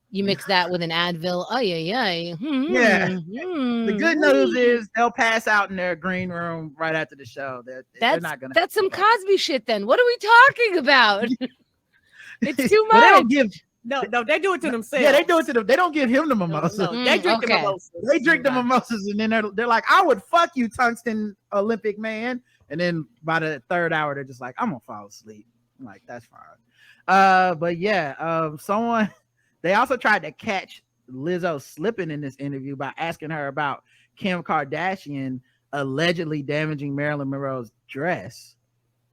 You mix that with an Advil. Oh yeah. The good news is they'll pass out in their green room right after the show. They're not gonna. That's some Cosby shit. Then what are we talking about? It's too much. But No, they do it to themselves. Yeah, they do it to them. They don't give him the mimosa. No, they drink the mimosas. They drink the mimosas, and then they're like, "I would fuck you, tungsten Olympic man." And then by the third hour, they're just like, "I'm gonna fall asleep." I'm like, that's fine. But yeah, someone they also tried to catch Lizzo slipping in this interview by asking her about Kim Kardashian allegedly damaging Marilyn Monroe's dress,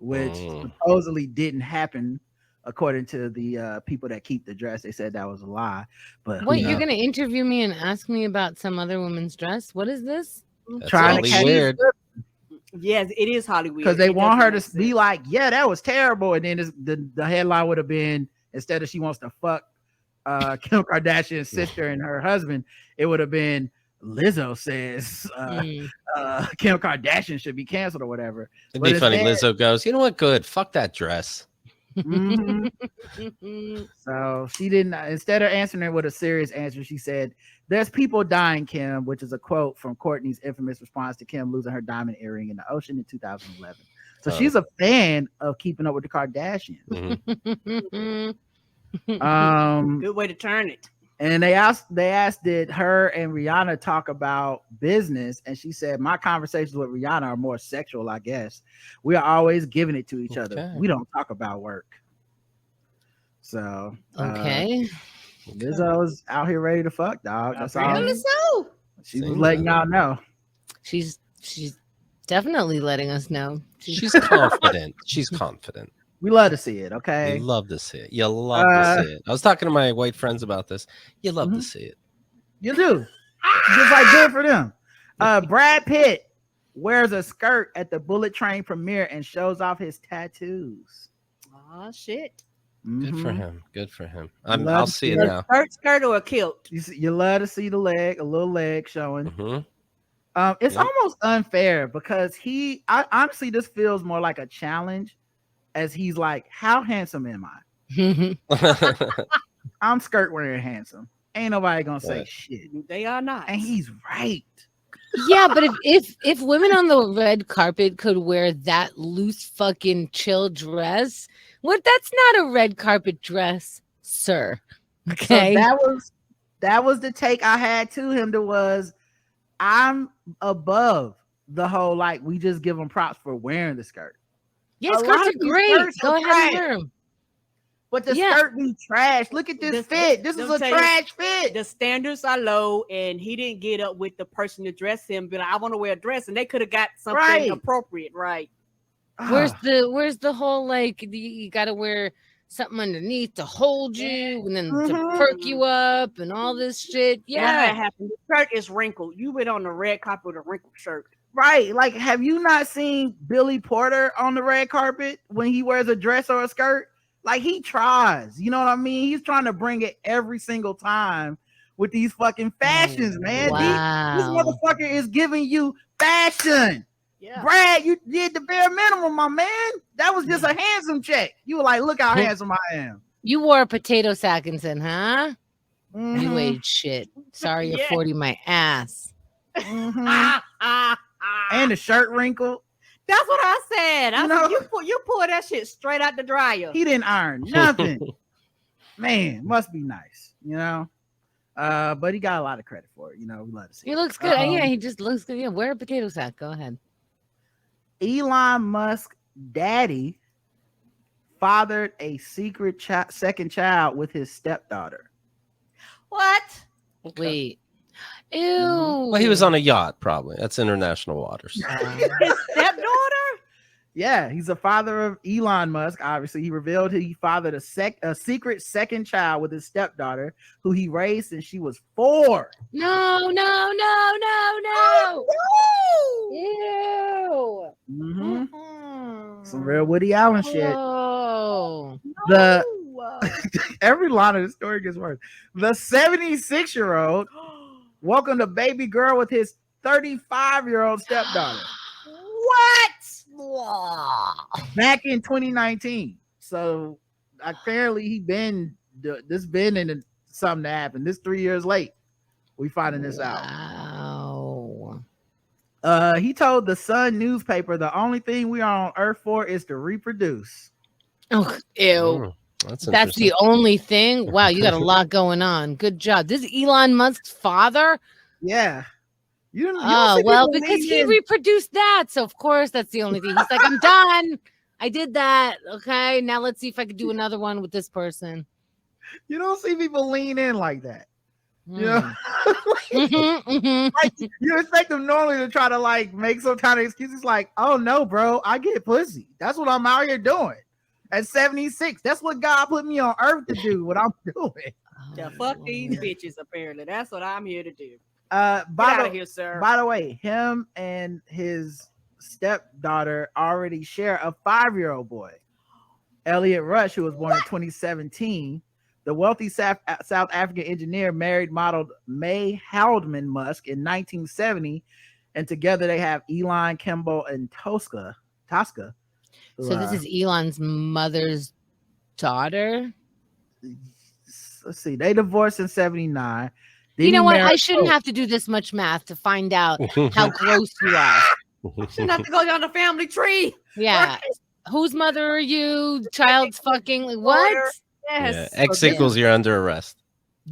which supposedly didn't happen. According to the people that keep the dress, they said that was a lie. But wait, you're gonna interview me and ask me about some other woman's dress? What is this? That's trying to catch weird. Yes, it is Hollywood. Because they want her to be like, yeah, that was terrible. And then the headline would have been, instead of she wants to fuck Kim Kardashian's sister and her husband, it would have been Lizzo says Kim Kardashian should be canceled or whatever. It'd be funny. Lizzo goes, you know what? Good. Fuck that dress. So she didn't, instead of answering it with a serious answer, she said, "There's people dying, Kim," which is a quote from Kourtney's infamous response to Kim losing her diamond earring in the ocean in 2011. So she's a fan of Keeping Up with the Kardashians. Good way to turn it. And they asked did her and Rihanna talk about business, and she said, "My conversations with Rihanna are more sexual, I guess. We are always giving it to each other. We don't talk about work." So Lizzo's out here ready to fuck, dog. That's all. She was letting y'all know. She's definitely letting us know. She's confident. She's confident. We love to see it, okay? You love to see it. You love to see it. I was talking to my white friends about this. You love to see it. You do. Just like good for them. Brad Pitt wears a skirt at the Bullet Train premiere and shows off his tattoos. Oh, shit. Good for him. Good for him. I'll see it now. Skirt or a kilt? You love to see the leg, a little leg showing. It's almost unfair because I honestly, this feels more like a challenge, as he's like, how handsome am I? I'm skirt wearing handsome. Ain't nobody gonna say shit. They are not. And he's right. Yeah, but if women on the red carpet could wear that loose fucking chill dress, that's not a red carpet dress, sir. Okay. So that was the take I had to him. That was, I'm above the whole like we just give them props for wearing the skirt. Yeah, skirts are great. Go ahead and wear them. But the skirt be trash. Look at this fit. This is a trash fit. The standards are low, and he didn't get up with the person to dress him. But I want to wear a dress, and they could have got something appropriate, right? Where's the whole like you got to wear something underneath to hold you and then to perk you up and all this shit? Yeah, that happened. The shirt is wrinkled. You went on the red carpet with a wrinkled shirt. Right. Like, have you not seen Billy Porter on the red carpet when he wears a dress or a skirt? Like, he tries. You know what I mean? He's trying to bring it every single time with these fucking fashions, man. Wow. This motherfucker is giving you fashion. Yeah. Brad, you did the bare minimum, my man. That was just a handsome check. You were like, look how handsome I am. You wore a potato sack and said, huh? You ate shit. Sorry, you're 40 my ass. And the shirt wrinkled. That's what I said. I said, you pull that shit straight out the dryer. He didn't iron nothing. Man, must be nice, you know. But he got a lot of credit for it. You know, we love to see. He looks good. Yeah, he just looks good. Yeah, wear a potato sack. Go ahead. Elon Musk daddy fathered a secret second child with his stepdaughter. What? Wait. Ew. Well, he was on a yacht, probably. That's international waters. His stepdaughter? Yeah, he's the father of Elon Musk. Obviously, he revealed he fathered a secret second child with his stepdaughter, who he raised since she was 4. No. Ew. Some real Woody Allen shit. Whoa. Every line of the story gets worse. The 76-year-old welcomed a baby girl with his 35-year-old stepdaughter. What? Back in 2019. So apparently been in something to happen. This 3 years late. We finding this out. He told the Sun newspaper the only thing we are on Earth for is to reproduce. Oh, ew. That's the only thing. Wow, you got a lot going on. Good job. This is Elon Musk's father. Yeah. You Oh, well, because he reproduced that. So, of course, that's the only thing. He's like, I'm done. I did that. Okay. Now let's see if I could do another one with this person. You don't see people lean in like that. You know? Like, you expect them normally to try to like make some kind of excuses like, oh no, bro, I get pussy. That's what I'm out here doing. At 76, that's what God put me on earth to do, what I'm doing. To fuck these bitches, apparently. That's what I'm here to do. Get out of here, sir. By the way, him and his stepdaughter already share a 5-year-old boy, Elliot Rush, who was born in 2017. The wealthy South African engineer married model May Haldeman Musk in 1970, and together they have Elon, Kimball, and Tosca. So this is Elon's mother's daughter? Let's see. They divorced in 79. You know what? I shouldn't have to do this much math to find out how gross you are. Shouldn't have to go down the family tree. Yeah. Right. Whose mother are you? Child's fucking like, what? Yes. Yeah. X equals you're under arrest.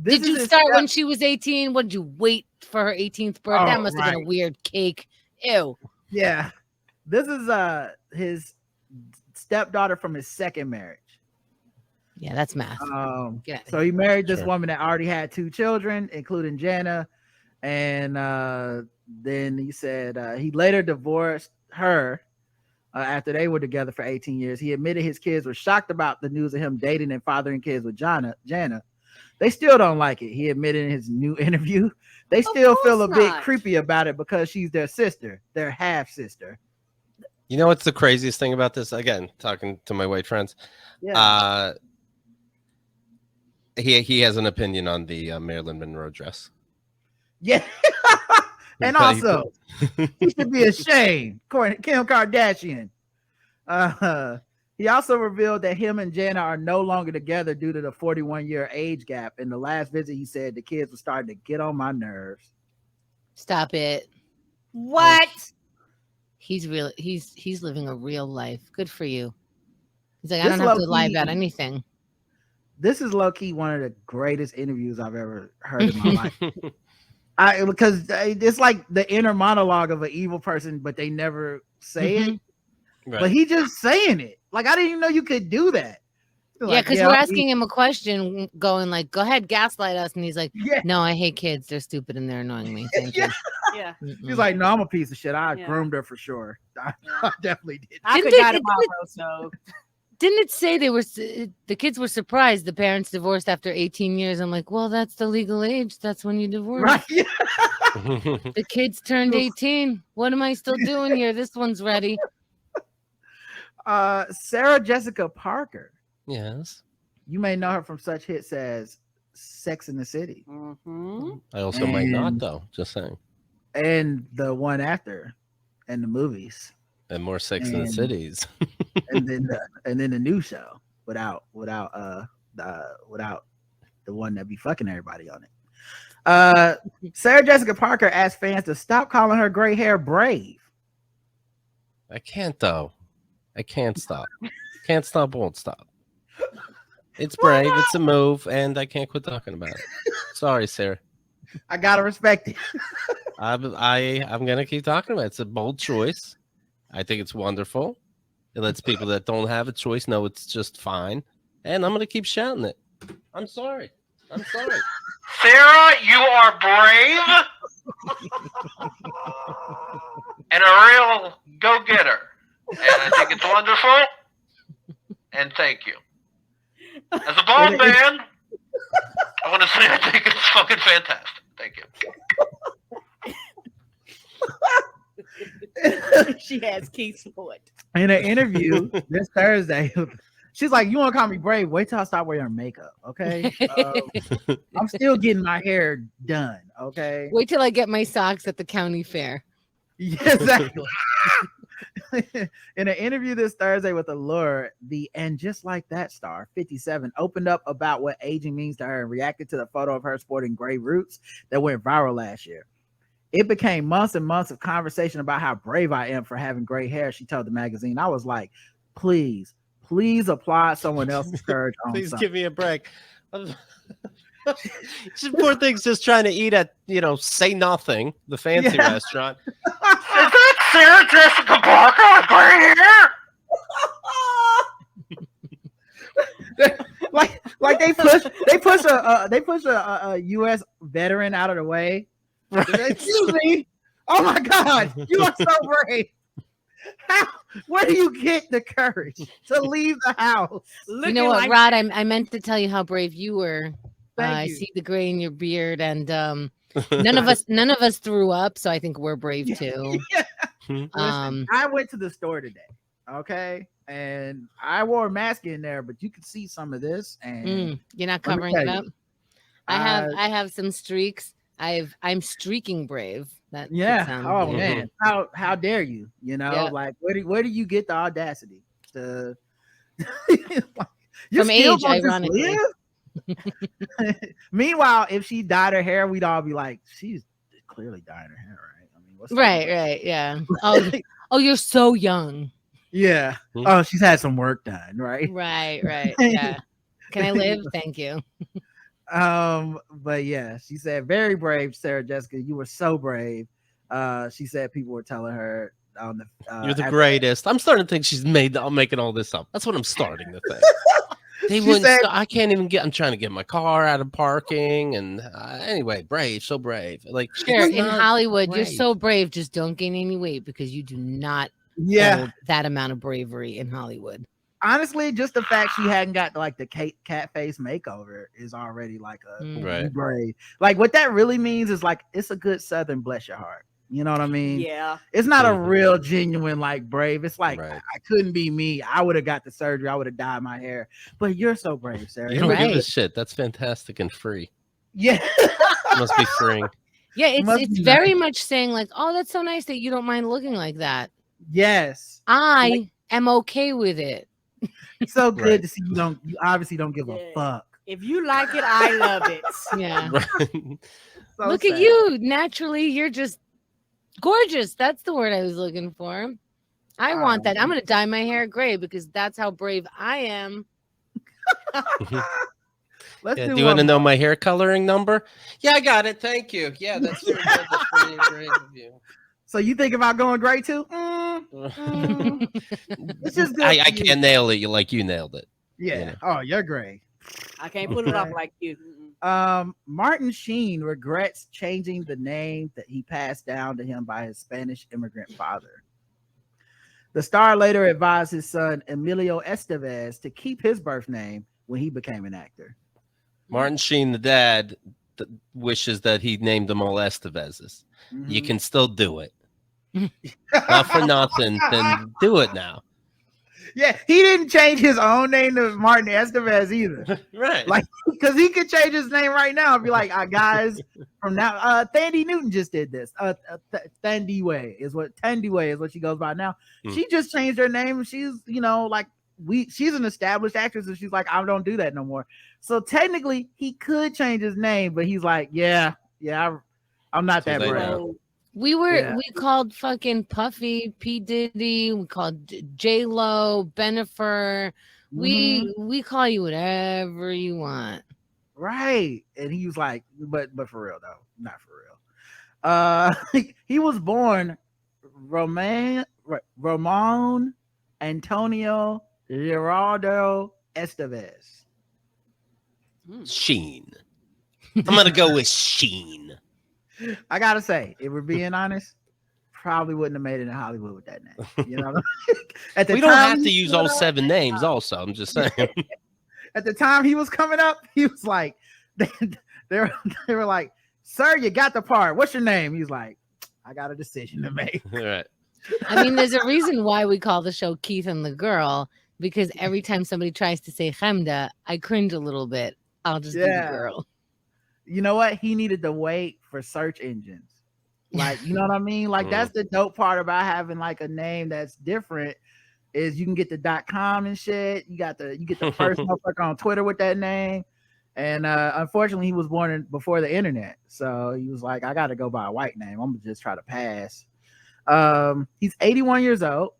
Did you start when she was 18? What did you wait for her 18th birthday? That must have been a weird cake. Ew. Yeah. This is his stepdaughter from his second marriage. Yeah, that's math. So he married this woman that already had 2 children, including Jana, and then he said he later divorced her after they were together for 18 years. He admitted his kids were shocked about the news of him dating and fathering kids with Jana. They still don't like it. He admitted in his new interview. They still feel a bit creepy about it because she's their sister, their half sister. You know what's the craziest thing about this? Again, talking to my white friends. Yeah. He has an opinion on the Marilyn Monroe dress. Yeah. And also, he should be ashamed. Kim Kardashian. He also revealed that him and Jana are no longer together due to the 41-year age gap. In the last visit, he said the kids were starting to get on my nerves. Stop it. What? He's living a real life. Good for you. He's like, I don't have to lie about anything. This is low-key one of the greatest interviews I've ever heard in my life. Because it's like the inner monologue of an evil person, but they never say it. Right. But he just saying it. Like, I didn't even know you could do that. Yeah, because we're asking him a question, going like, go ahead, gaslight us. And he's like, no, I hate kids. They're stupid and they're annoying me. Thank you. Yeah. He's like, no, I'm a piece of shit. I groomed her for sure. I definitely did. I could die tomorrow, so... Didn't it say the kids were surprised the parents divorced after 18 years? I'm like, well, that's the legal age. That's when you divorce. Right. The kids turned 18. What am I still doing here? This one's ready. Sarah Jessica Parker. Yes. You may know her from such hits as Sex in the City. I also might not, though. Just saying. And the one after, and the movies. And more Sex in the Cities. and then the new show without the one that be fucking everybody on it. Sarah Jessica Parker asked fans to stop calling her gray hair brave. I can't though. I can't stop. Can't stop, won't stop. It's brave, it's a move, and I can't quit talking about it. Sorry, Sarah. I gotta respect it. I'm gonna keep talking about it. It's a bold choice. I think it's wonderful. It lets people that don't have a choice know it's just fine. And I'm going to keep shouting it. I'm sorry. Sarah, you are brave and a real go-getter. And I think it's wonderful. And thank you. As a bald man, I want to say I think it's fucking fantastic. Thank you. She has Keith's foot. In an interview this Thursday, she's like, you want to call me brave? Wait till I stop wearing makeup, okay? I'm still getting my hair done, okay? Wait till I get my socks at the county fair. Yeah, exactly. In an interview this Thursday with Allure, the And Just Like That star, 57, opened up about what aging means to her and reacted to the photo of her sporting gray roots that went viral last year. It became months and months of conversation about how brave I am for having gray hair, she told the magazine. I was like, please Please applaud someone else's courage on Please something. give me a break. Just poor thing's just trying to eat at, Say Nothing, the fancy restaurant. Is that Sarah Jessica Parker right here? like they push a U.S. veteran out of the way. Excuse me. Oh my God, you are so brave. Where do you get the courage to leave the house? You know what, Rod? I meant to tell you how brave you were. I you. see the gray in your beard, and none of us threw up, so I think we're brave too. Listen, I went to the store today, okay, and I wore a mask in there, but you could see some of this, and you're not covering it up. I have some streaks. I'm streaking brave. That man, how dare you? Like where do you get the audacity to? From age, ironically. Meanwhile, if she dyed her hair, we'd all be like, she's clearly dyeing her hair, right? I mean, what's right, yeah. Oh, you're so young. Yeah. Oh, she's had some work done, right? Right. Yeah. Can I live? Thank you. But yeah, she said, very brave, Sarah Jessica. You were so brave. She said people were telling her on the you're the greatest. I'm starting to think I'm making all this up. That's what I'm starting to think. They wouldn't. I can't even get. I'm trying to get my car out of parking, and anyway, brave, so brave. Like sure, in Hollywood, brave. You're so brave. Just don't gain any weight because you do not hold that amount of bravery in Hollywood. Honestly, just the fact she hadn't got like the cat face makeover is already like a brave. Like what that really means is like it's a good Southern bless your heart. You know what I mean? Yeah. It's not a real genuine like brave. It's like I couldn't be me. I would have got the surgery. I would have dyed my hair. But you're so brave, Sarah. You don't give a shit. That's fantastic and free. Yeah. Must be freeing. Yeah, it's very much saying like, oh, that's so nice that you don't mind looking like that. Yes. I am okay with it. It's so good to see you obviously don't give a fuck. If you like it, I love it. Yeah. So look at you. Naturally, you're just gorgeous. That's the word I was looking for. I want that. I'm going to dye my hair gray because that's how brave I am. Do you want to know my hair coloring number? Yeah, I got it. Thank you. Yeah, that's very good. That's pretty great of you. So you think about going gray too? It's just good. I can't nail it like you nailed it. Yeah. You know? Oh, you're gray. I can't put it off like you. Martin Sheen regrets changing the name that he passed down to him by his Spanish immigrant father. The star later advised his son Emilio Estevez to keep his birth name when he became an actor. Martin Sheen, the dad, wishes that he named them all Estevezes. You can still do it. Not for nothing, then do it now. Yeah, he didn't change his own name to Martin Estevez either. Right. Like, because he could change his name right now and be like, guys, from now, Thandie Newton just did this. Thandie Way is what she goes by now. She just changed her name. She's, she's an established actress, and she's like, I don't do that no more. So technically, he could change his name, but he's like, I'm not that brave. We called fucking Puffy, P. Diddy, we called J-Lo, Bennifer. We call you whatever you want. Right. And he was like, but for real though, not for real. He was born Ramon Antonio Gerardo Estevez. Sheen. I'm gonna go with Sheen. I gotta say, if we're being honest, probably wouldn't have made it in Hollywood with that name. You know, we don't have to use all 7 names. Also, I'm just saying. At the time he was coming up, he was like, they were like, "Sir, you got the part. What's your name?" He's like, "I got a decision to make." All right. I mean, there's a reason why we call the show Keith and the Girl, because every time somebody tries to say Chemda, I cringe a little bit. I'll just be the girl. You know what? He needed to wait for search engines. Like, you know what I mean? Like, that's the dope part about having like a name that's different is you can get the .com and shit. You get the first motherfucker on Twitter with that name. And unfortunately, he was born before the internet. So he was like, I got to go by a white name. I'm going to just try to pass. He's 81 years old.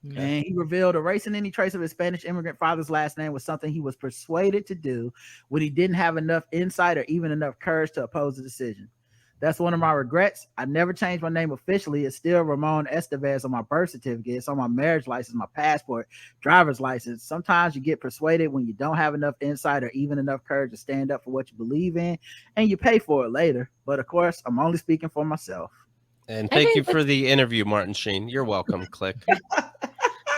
And he revealed erasing any trace of his Spanish immigrant father's last name was something he was persuaded to do when he didn't have enough insight or even enough courage to oppose the decision. That's one of my regrets. I never changed my name officially. It's still Ramon Estevez on my birth certificate. It's on my marriage license, my passport, driver's license. Sometimes you get persuaded when you don't have enough insight or even enough courage to stand up for what you believe in, and you pay for it later. But of course, I'm only speaking for myself. And thank you for the interview, Martin Sheen. You're welcome. Click.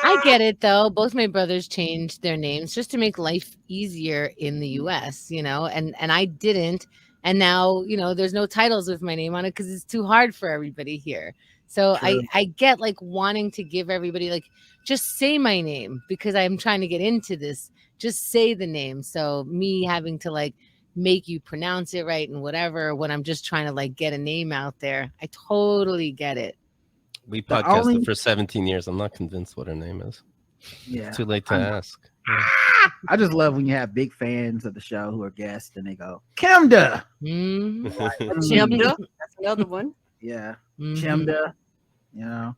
I get it though. Both my brothers changed their names just to make life easier in the US, you know, and I didn't. And now, you know, there's no titles with my name on it because it's too hard for everybody here. So I get like wanting to give everybody like, just say my name because I'm trying to get into this. Just say the name. So me having to like make you pronounce it right and whatever when I'm just trying to like get a name out there. I totally get it. We podcasted for 17 years. I'm not convinced what her name is. Yeah. It's too late to ask. Yeah. I just love when you have big fans of the show who are guests and they go, Chemda. Chemda. That's another one. Yeah. Chemda. You know.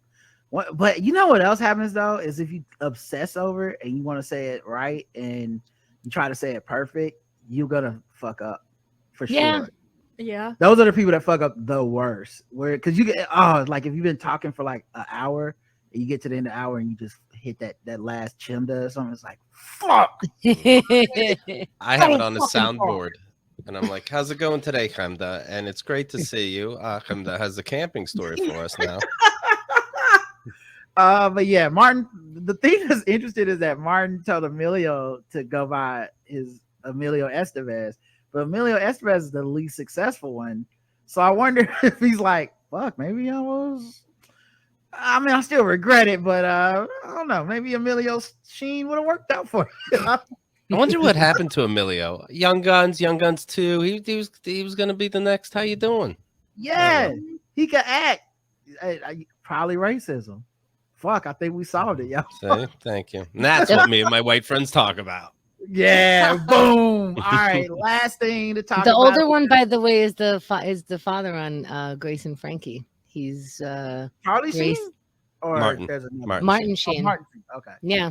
But you know what else happens though is if you obsess over it and you want to say it right and you try to say it perfect, you're gonna fuck up for sure. Yeah. Those are the people that fuck up the worst. Where because you get like if you've been talking for like an hour and you get to the end of the hour and you just hit that last chimda or something, it's like fuck. I have it on a soundboard. And I'm like, how's it going today, Chemda? And it's great to see you. Chemda has a camping story for us now. But yeah, Martin, the thing that's interesting is that Martin told Emilio to go by his Emilio Estevez, but Emilio Estevez is the least successful one. So I wonder if he's like, fuck, maybe I mean, I still regret it, but I don't know. Maybe Emilio Sheen would have worked out for you. I wonder what happened to Emilio. Young Guns 2. He was going to be the next. How you doing? Yeah, he could act. Probably racism. Fuck, I think we solved it, yo. See? Thank you. And that's what me and my white friends talk about. Yeah, boom. All right, last thing to talk about. The older about. one, by the way, is the father on Grace and Frankie. He's Charlie Sheen or Martin. There's another Martin Sheen. Martin. Okay. Yeah.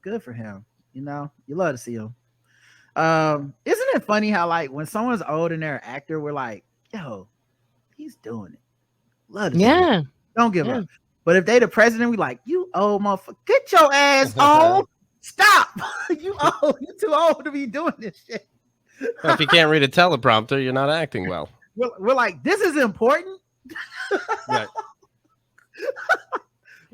Good for him. You know, you love to see him. Isn't it funny how like when someone's old and they're an actor, we're like, yo, he's doing it. Love to see him. Don't give up. But if they the president, we like, you old motherfucker, get your ass on. Stop. You old. You too old to be doing this shit. Well, if you can't read a teleprompter, you're not acting well. We're like, this is important. Right.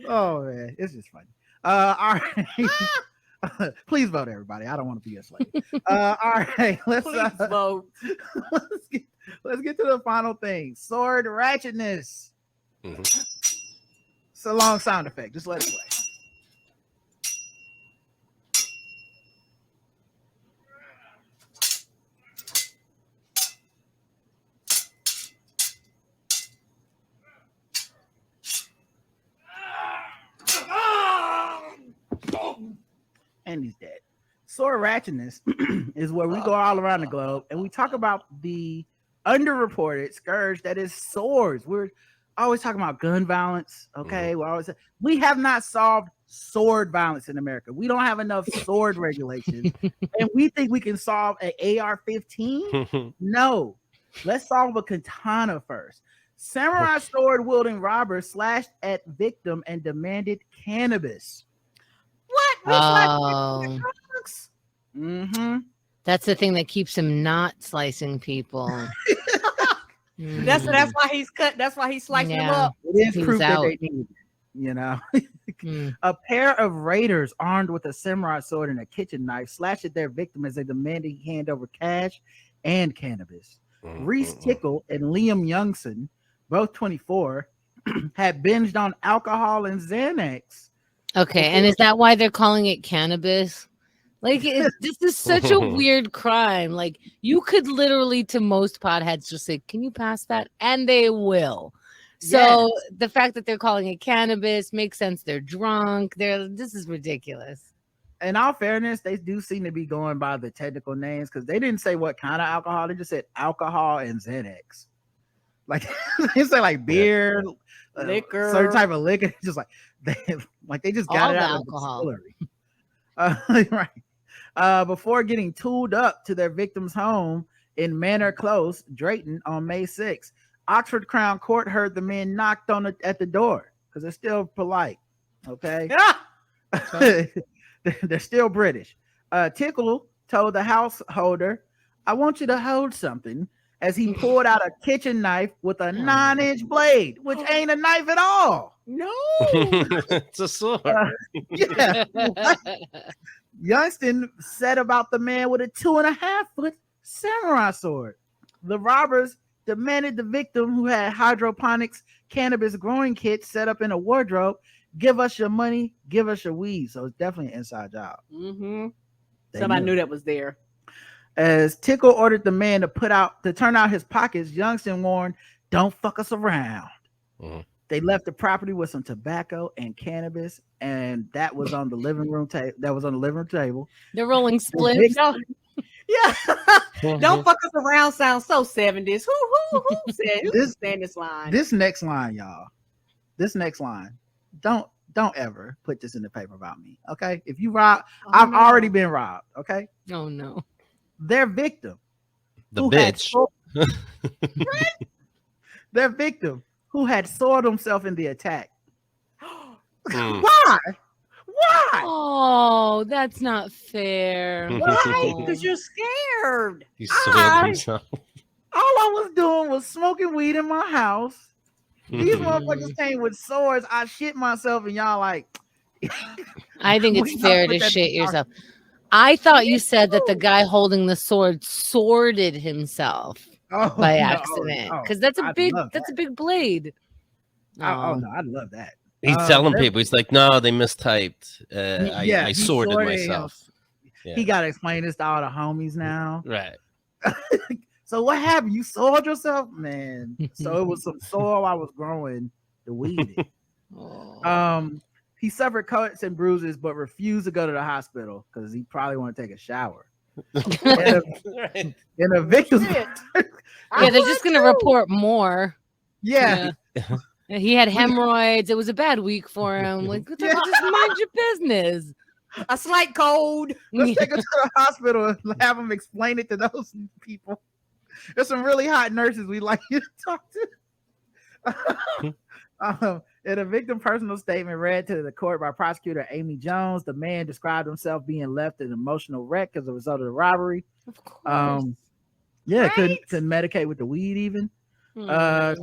Oh man, it's just funny. All right. Please vote, everybody. I don't want to be a slave. All right, let's vote. let's get to the final thing. Sword ratchetness. Mm-hmm. It's a long sound effect. Just let it play. And he's dead. Sword ratchetness is where we go all around the globe and we talk about the underreported scourge that is swords. We're always talking about gun violence. Okay, we have not solved sword violence in America. We don't have enough sword regulations, and we think we can solve an AR-15. No, let's solve a katana first. Samurai sword wielding robber slashed at victim and demanded cannabis. What? Mm-hmm. That's the thing that keeps him not slicing people. That's why he's cut. That's why he's slicing them up. It is proof that they need it, you know. A pair of raiders armed with a samurai sword and a kitchen knife slashed at their victim as they demanded he hand over cash and cannabis. Reese Tickle and Liam Youngson, both 24, had binged on alcohol and Xanax. Okay, and is that why they're calling it cannabis? Like, this is such a weird crime. Like, you could literally, to most potheads, just say, can you pass that? And they will. So the fact that they're calling it cannabis makes sense. They're drunk. This is ridiculous. In all fairness, they do seem to be going by the technical names because they didn't say what kind of alcohol. They just said alcohol and Xanax. Like they say like beer, liquor, certain type of liquor. Just like they just got All it the out alcohol. of the distillery. Right. Before getting tooled up to their victim's home in Manor Close, Drayton, on May 6th, Oxford Crown Court heard the men knocked at the door because they're still polite. Okay. They're still British. Tickle told the householder, "I want you to hold something," as he pulled out a kitchen knife with a 9-inch blade, which ain't a knife at all. No. It's a sword. Yeah. Youngston set about the man with a 2.5-foot samurai sword. The robbers demanded the victim, who had hydroponics cannabis growing kit set up in a wardrobe, give us your money, give us your weed. So it's definitely an inside job. Mm-hmm. Somebody knew that was there. As Tickle ordered the man to turn out his pockets, Youngston warned, "Don't fuck us around." Mm-hmm. They left the property with some tobacco and cannabis, and that was on the living room table. They're rolling splits. Yeah. Don't fuck us around sounds so 70s. Who said this line? This next line, y'all. This next line. Don't ever put this in the paper about me. Okay. If you rob, I've already been robbed. Okay. Oh no. Their victim. The bitch. Their victim who had soiled himself in the attack. Why? Oh, that's not fair. Why? Because you're scared. He soiled himself. All I was doing was smoking weed in my house. These motherfuckers came with swords. I shit myself, and y'all like. I think it's fair to shit yourself. I thought you said that the guy holding the sword sworded himself by accident, because that's a big blade. Oh no, I love that. He's telling people, he's like, "No, they mistyped. I sworded myself." Yeah. He got to explain this to all the homies now. Right. So what happened? You soiled yourself, man. So it was some soil I was growing the weed in. He suffered cuts and bruises, but refused to go to the hospital because he probably want to take a shower. In a victim's they're just gonna report more. Yeah. He had hemorrhoids. It was a bad week for him. Like, just mind your business. A slight cold. Let's take him to the hospital and have him explain it to those people. There's some really hot nurses we like you to talk to. In a victim personal statement read to the court by prosecutor Amy Jones, the man described himself being left an emotional wreck as a result of the robbery. Of course. Couldn't medicate with the weed even. Yeah.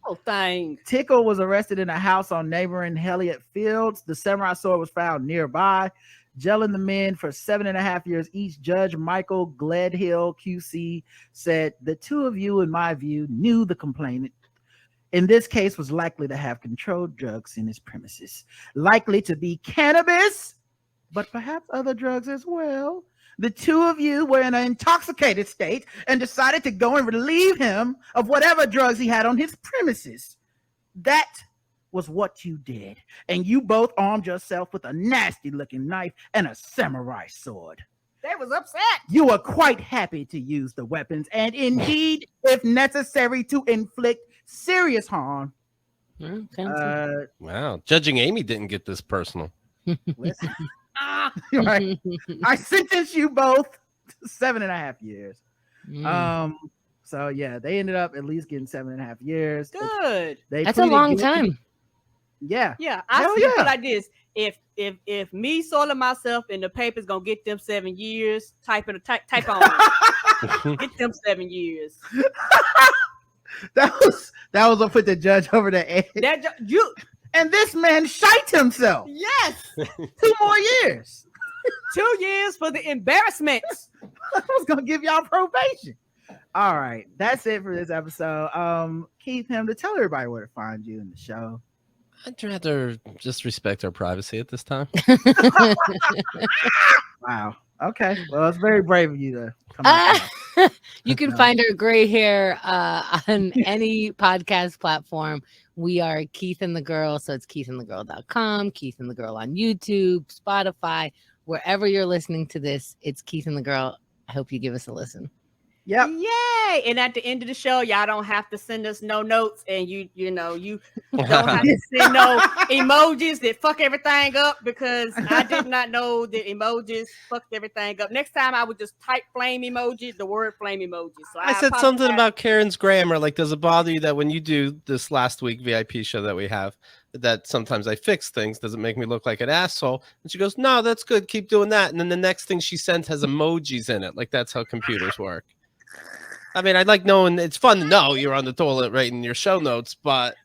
Oh, thing. Tickle was arrested in a house on neighboring Helliott Fields. The samurai sword was found nearby. Jailing the men for 7.5 years each, Judge Michael Gledhill, QC, said, "The two of you, in my view, knew the complainant in this case was likely to have controlled drugs in his premises, likely to be cannabis, but perhaps other drugs as well. The two of you were in an intoxicated state and decided to go and relieve him of whatever drugs he had on his premises. That was what you did. And you both armed yourself with a nasty looking knife and a samurai sword. They was upset. You were quite happy to use the weapons and indeed, if necessary, to inflict serious harm." Wow. Judging Amy didn't get this personal. Listen. Right. I sentence you both to 7.5 years. So yeah, they ended up at least getting 7.5 years. Good. That's a long time. Yeah. Yeah. I feel like this. If me soiling myself and the paper's gonna get them 7 years, type on get them 7 years. That was what put the judge over the edge. And this man shite himself. Yes. 2 more years. 2 years for the embarrassment. I was gonna give y'all probation. All right, that's it for this episode. Keith, Chemda, tell everybody where to find you in the show. I'd rather just respect our privacy at this time. Wow. Okay. Well, it's very brave of you to come out. You can find our gray hair on any podcast platform. We are Keith and the Girl. So it's keithandthegirl.com, Keith and the Girl on YouTube, Spotify, wherever you're listening to this. It's Keith and the Girl. I hope you give us a listen. Yep. Yay! And at the end of the show, y'all don't have to send us no notes, and you don't have to send no emojis that fuck everything up, because I did not know that emojis fucked everything up. Next time I would just type flame emoji, the word flame emoji. So I said something about Karen's grammar. Like, does it bother you that when you do this last week VIP show that we have, that sometimes I fix things? Does it make me look like an asshole? And she goes, no, that's good. Keep doing that. And then the next thing she sent has emojis in it. Like, that's how computers work. I mean, I'd like knowing, it's fun to know you're on the toilet writing your show notes, but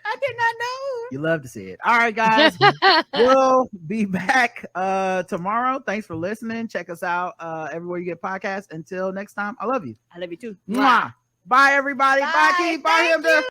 I did not know. You love to see it. All right, guys. We'll be back tomorrow. Thanks for listening. Check us out everywhere you get podcasts. Until next time, I love you. I love you too. Mwah. Bye, everybody. Bye, Keith. Bye, Chemda.